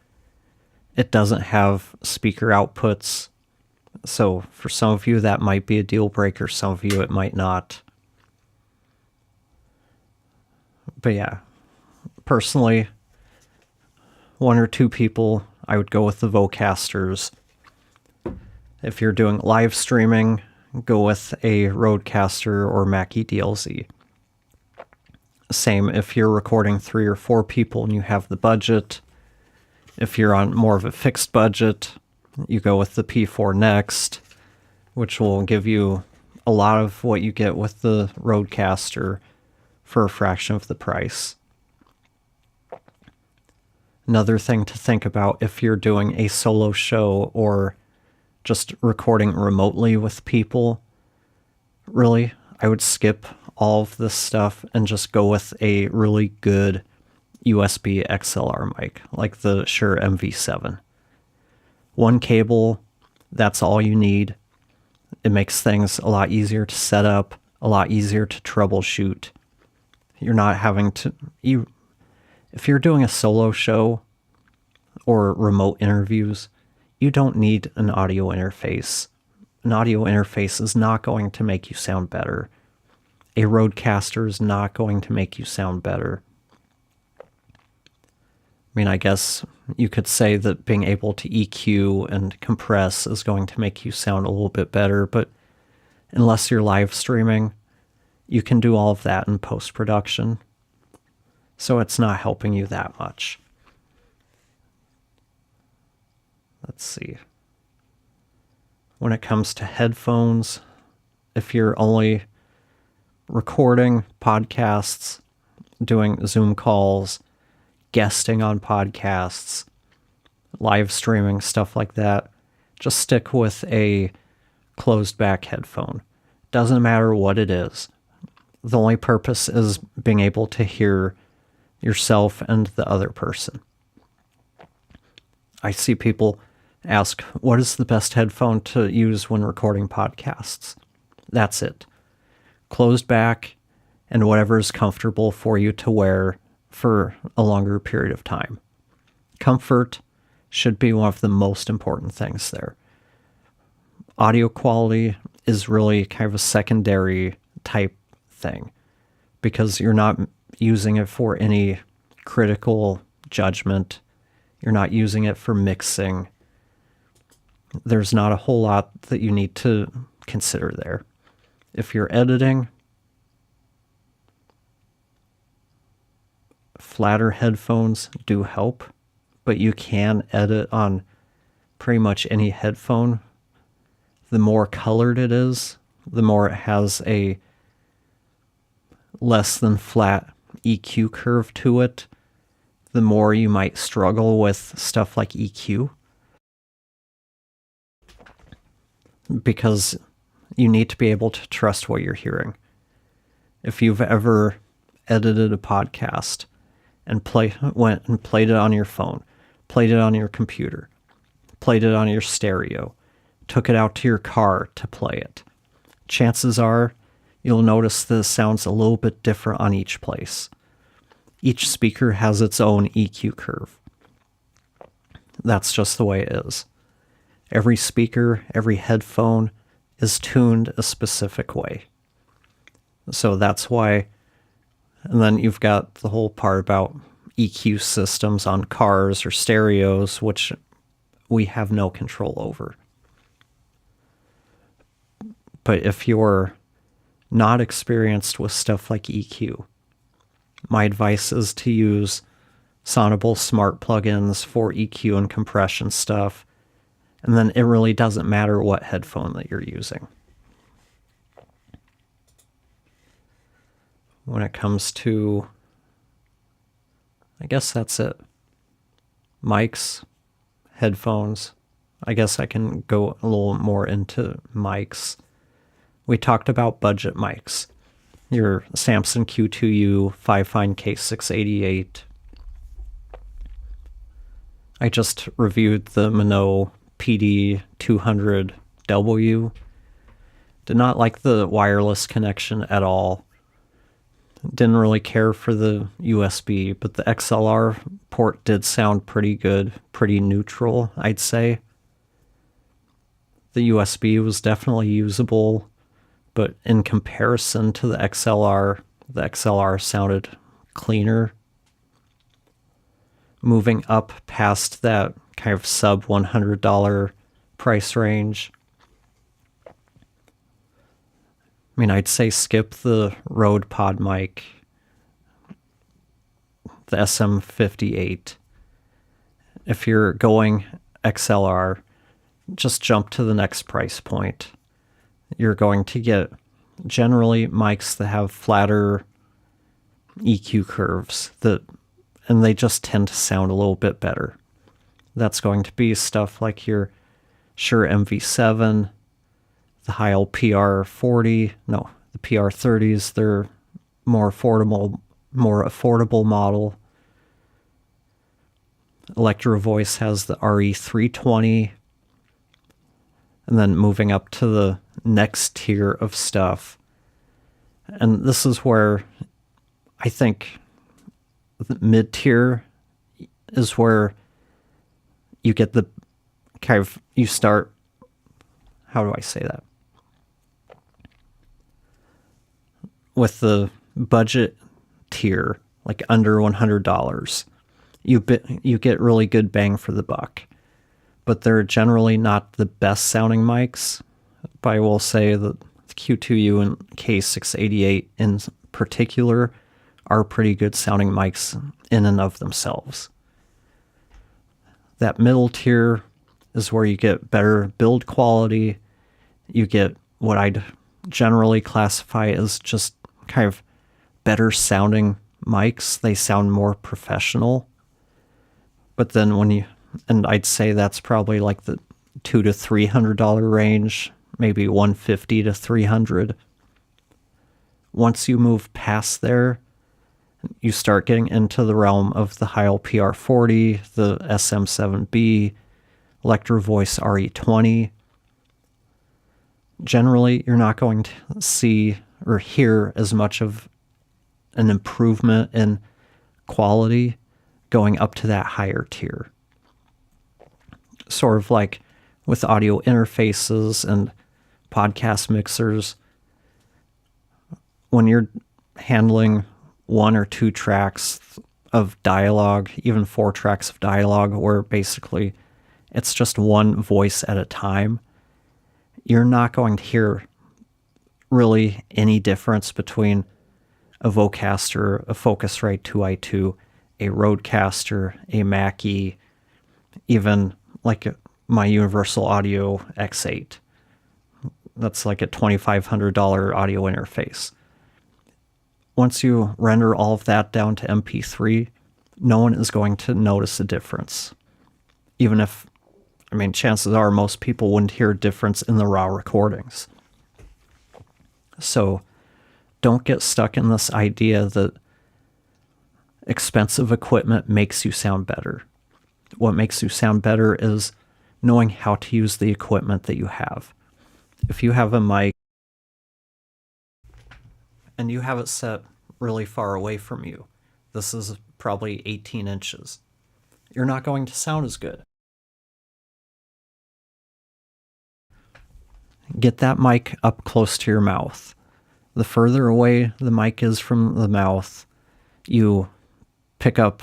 It doesn't have speaker outputs, so for some of you that might be a deal breaker, some of you it might not. But yeah, personally, 1 or 2 people, I would go with the Vocasters. If you're doing live streaming, go with a Rodecaster or Mackie DLZ. Same if you're recording 3 or 4 people and you have the budget. If you're on more of a fixed budget, you go with the P4 Next, which will give you a lot of what you get with the Rodecaster for a fraction of the price. Another thing to think about if you're doing a solo show or just recording remotely with people, really, I would skip all of this stuff and just go with a really good USB XLR mic, like the Shure MV7. 1 cable, that's all you need. It makes things a lot easier to set up, a lot easier to troubleshoot. You're not having to... If you're doing a solo show or remote interviews, you don't need an audio interface. An audio interface is not going to make you sound better. A Rodecaster is not going to make you sound better. I mean, I guess you could say that being able to EQ and compress is going to make you sound a little bit better, but unless you're live streaming, you can do all of that in post-production. So it's not helping you that much. Let's see. When it comes to headphones, if you're only recording podcasts, doing Zoom calls, guesting on podcasts, live streaming, stuff like that, just stick with a closed back headphone. Doesn't matter what it is. The only purpose is being able to hear yourself and the other person. I see people ask, what is the best headphone to use when recording podcasts? That's it. Closed back and whatever is comfortable for you to wear for a longer period of time. Comfort should be one of the most important things there. Audio quality is really kind of a secondary type thing because you're not using it for any critical judgment. You're not using it for mixing. There's not a whole lot that you need to consider there. If you're editing, flatter headphones do help, but you can edit on pretty much any headphone. The more colored it is, the more it has a less than flat EQ curve to it, the more you might struggle with stuff like EQ. Because you need to be able to trust what you're hearing. If you've ever edited a podcast and went and played it on your phone, played it on your computer, played it on your stereo, took it out to your car to play it, chances are you'll notice the sound's a little bit different on each place. Each speaker has its own EQ curve. That's just the way it is. Every speaker, every headphone is tuned a specific way. So that's why, and then you've got the whole part about EQ systems on cars or stereos, which we have no control over. But if you're not experienced with stuff like EQ, my advice is to use Sonable smart plugins for EQ and compression stuff, and then it really doesn't matter what headphone that you're using. When it comes to, I guess that's it. Mics, headphones. I guess I can go a little more into mics. We talked about budget mics. Your Samson Q2U, Fifine K688. I just reviewed the Minnow PD200W. Did not like the wireless connection at all. Didn't really care for the USB, but the XLR port did sound pretty good, pretty neutral, I'd say. The USB was definitely usable, but in comparison to the XLR sounded cleaner. Moving up past that kind of sub $100 price range, I mean, I'd say skip the Rode PodMic, the SM58. If you're going XLR, just jump to the next price point. You're going to get generally mics that have flatter EQ curves, and they just tend to sound a little bit better. That's going to be stuff like your Shure MV7, the Heil PR40, no, the PR30s, they're more affordable model. Electro Voice has the RE320, and then moving up to the next tier of stuff. And this is where I think the mid-tier is where you get the kind of, you start, how do I say that? With the budget tier, like under $100, you get really good bang for the buck. But they're generally not the best sounding mics. But I will say that the Q2U and K688 in particular are pretty good sounding mics in and of themselves. That middle tier is where you get better build quality. You get what I'd generally classify as just kind of better sounding mics. They sound more professional. But then and I'd say that's probably like the $200 to $300 range, maybe $150 to $300. Once you move past there, you start getting into the realm of the Heil PR40, the SM7B, Electro Voice RE20. Generally, you're not going to see or hear as much of an improvement in quality going up to that higher tier. Sort of like with audio interfaces and podcast mixers, when you're handling 1 or 2 tracks of dialogue, even 4 tracks of dialogue, where basically it's just one voice at a time, you're not going to hear really any difference between a Vocaster, a Focusrite 2i2, a Rodecaster, a Mackie, even like my Universal Audio X8. That's like a $2,500 audio interface. Once you render all of that down to MP3, no one is going to notice a difference. Even if, I mean, chances are most people wouldn't hear a difference in the raw recordings. So don't get stuck in this idea that expensive equipment makes you sound better. What makes you sound better is knowing how to use the equipment that you have. If you have a mic and you have it set really far away from you, this is probably 18 inches, you're not going to sound as good. Get that mic up close to your mouth. The further away the mic is from the mouth, you pick up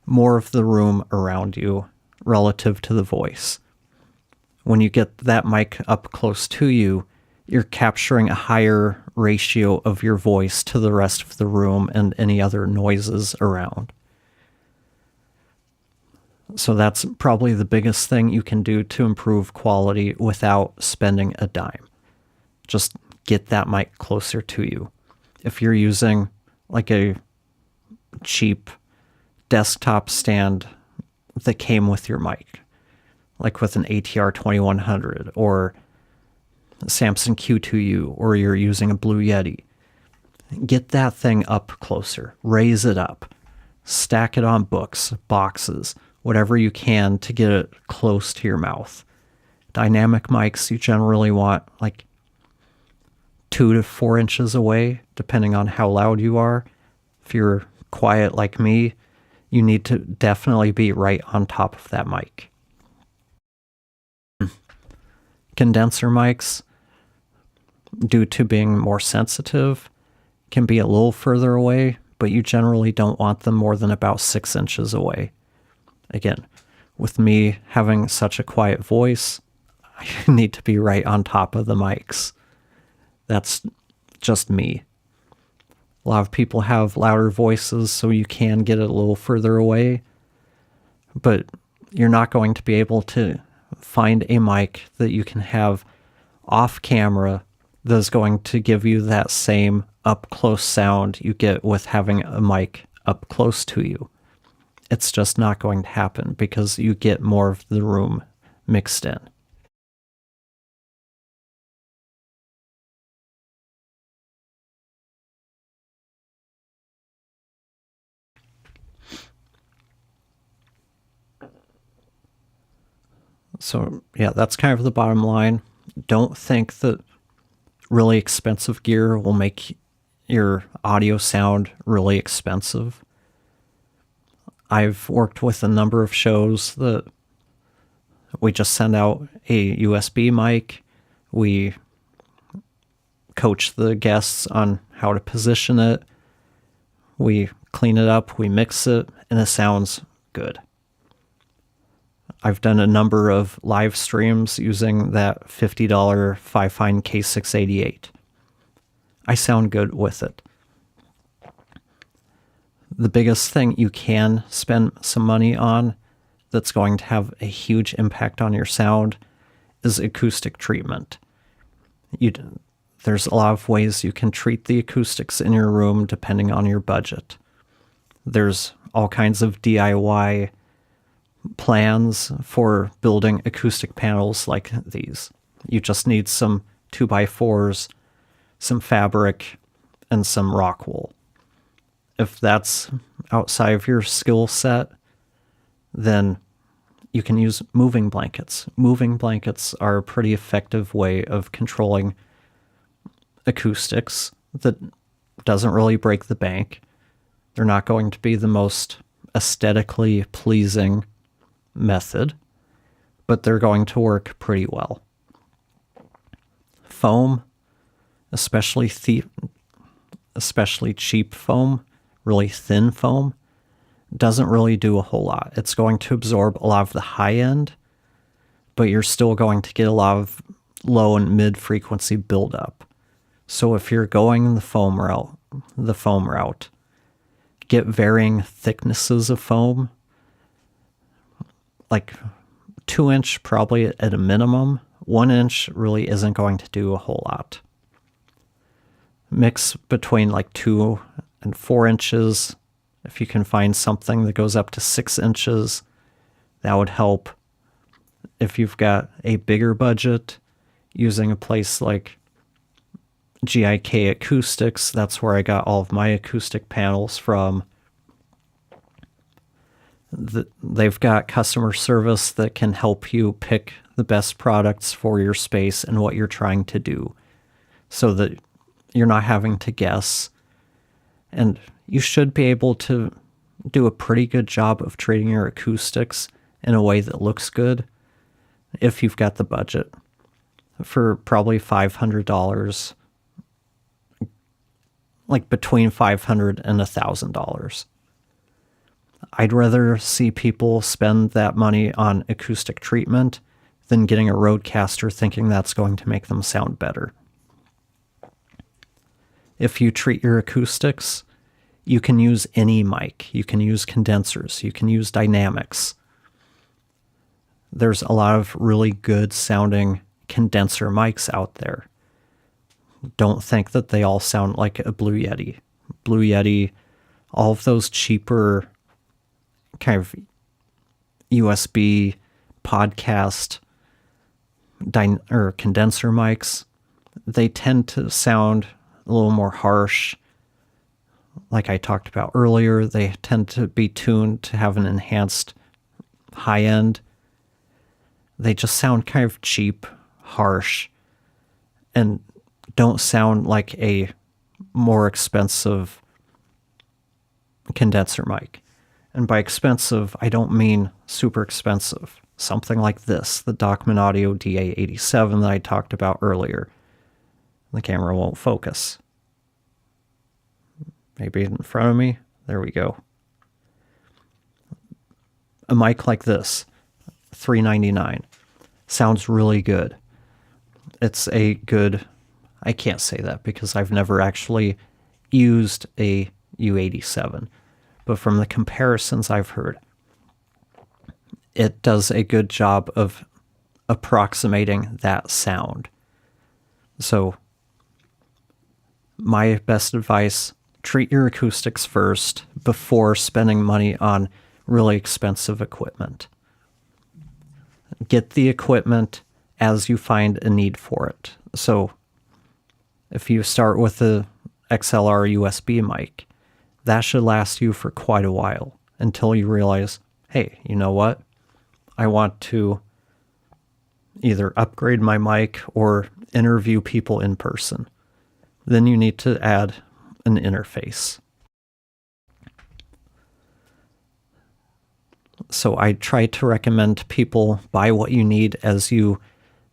more of the room around you relative to the voice. When you get that mic up close to you, you're capturing a higher ratio of your voice to the rest of the room and any other noises around. So that's probably the biggest thing you can do to improve quality without spending a dime. Just get that mic closer to you. If you're using like a cheap desktop stand that came with your mic, like with an ATR 2100 or Samson Q2U, or you're using a Blue Yeti, get that thing up closer, raise it up, stack it on books, boxes, whatever you can to get it close to your mouth. Dynamic mics, you generally want like 2 to 4 inches away, depending on how loud you are. If you're quiet like me, you need to definitely be right on top of that mic. Condenser mics, due to being more sensitive, can be a little further away, but you generally don't want them more than about 6 inches away. Again, with me having such a quiet voice, I need to be right on top of the mics. That's just me. A lot of people have louder voices, so you can get it a little further away, but you're not going to be able to find a mic that you can have off camera that's going to give you that same up-close sound you get with having a mic up close to you. It's just not going to happen because you get more of the room mixed in. So yeah, that's kind of the bottom line. Don't think that really expensive gear will make your audio sound really expensive. I've worked with a number of shows that we just send out a USB mic. We coach the guests on how to position it. We clean it up, we mix it, and it sounds good. I've done a number of live streams using that $50 Fifine K688. I sound good with it. The biggest thing you can spend some money on that's going to have a huge impact on your sound is acoustic treatment. There's a lot of ways you can treat the acoustics in your room depending on your budget. There's all kinds of DIY plans for building acoustic panels like these. You just need some 2x4s, some fabric, and some rock wool. If that's outside of your skill set, then you can use moving blankets. Moving blankets are a pretty effective way of controlling acoustics that doesn't really break the bank. They're not going to be the most aesthetically pleasing method, but they're going to work pretty well. Foam, especially cheap foam, really thin foam, doesn't really do a whole lot. It's going to absorb a lot of the high end, but you're still going to get a lot of low and mid frequency buildup. So if you're going the foam route, get varying thicknesses of foam, like 2-inch probably at a minimum. 1-inch really isn't going to do a whole lot. Mix between like 2 and 4 inches. If you can find something that goes up to 6 inches, that would help. If you've got a bigger budget, using a place like GIK Acoustics. That's where I got all of my acoustic panels from. They've got customer service that can help you pick the best products for your space and what you're trying to do, so that you're not having to guess. And you should be able to do a pretty good job of treating your acoustics in a way that looks good if you've got the budget. For probably $500, like between $500 and $1,000. I'd rather see people spend that money on acoustic treatment than getting a Rodecaster thinking that's going to make them sound better. If you treat your acoustics, you can use any mic. You can use condensers. You can use dynamics. There's a lot of really good sounding condenser mics out there. Don't think that they all sound like a Blue Yeti. Blue Yeti, all of those cheaper kind of USB podcast or condenser mics, they tend to sound a little more harsh. Like I talked about earlier, they tend to be tuned to have an enhanced high end. They just sound kind of cheap, harsh, and don't sound like a more expensive condenser mic. And by expensive, I don't mean super expensive. Something like this, the Dachman Audio DA87 that I talked about earlier. The camera won't focus. Maybe in front of me. There we go. A mic like this, $399, sounds really good. It's a good, I can't say that because I've never actually used a U87, but from the comparisons I've heard, it does a good job of approximating that sound. So my best advice, treat your acoustics first before spending money on really expensive equipment. Get the equipment as you find a need for it. So if you start with the XLR USB mic, that should last you for quite a while until you realize, hey, you know what? I want to either upgrade my mic or interview people in person. Then you need to add an interface. So I try to recommend people buy what you need as you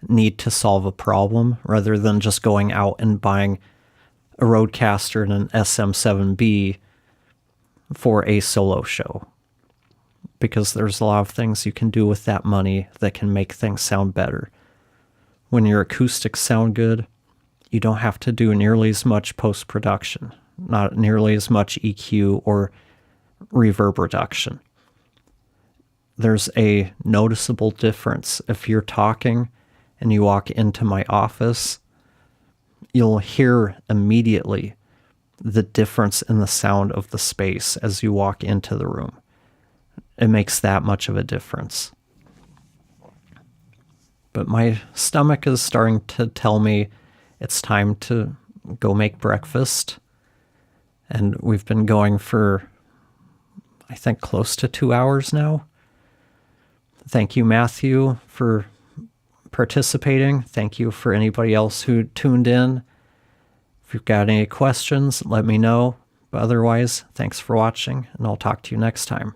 need to solve a problem, rather than just going out and buying a Rodecaster and an SM7B for a solo show. Because there's a lot of things you can do with that money that can make things sound better. When your acoustics sound good, you don't have to do nearly as much post-production, not nearly as much EQ or reverb reduction. There's a noticeable difference. If you're talking and you walk into my office, you'll hear immediately the difference in the sound of the space as you walk into the room. It makes that much of a difference. But my stomach is starting to tell me it's time to go make breakfast. And we've been going for, I think, close to 2 hours now. Thank you, Matthew, for participating. Thank you for anybody else who tuned in. If you've got any questions, let me know. But otherwise, thanks for watching, and I'll talk to you next time.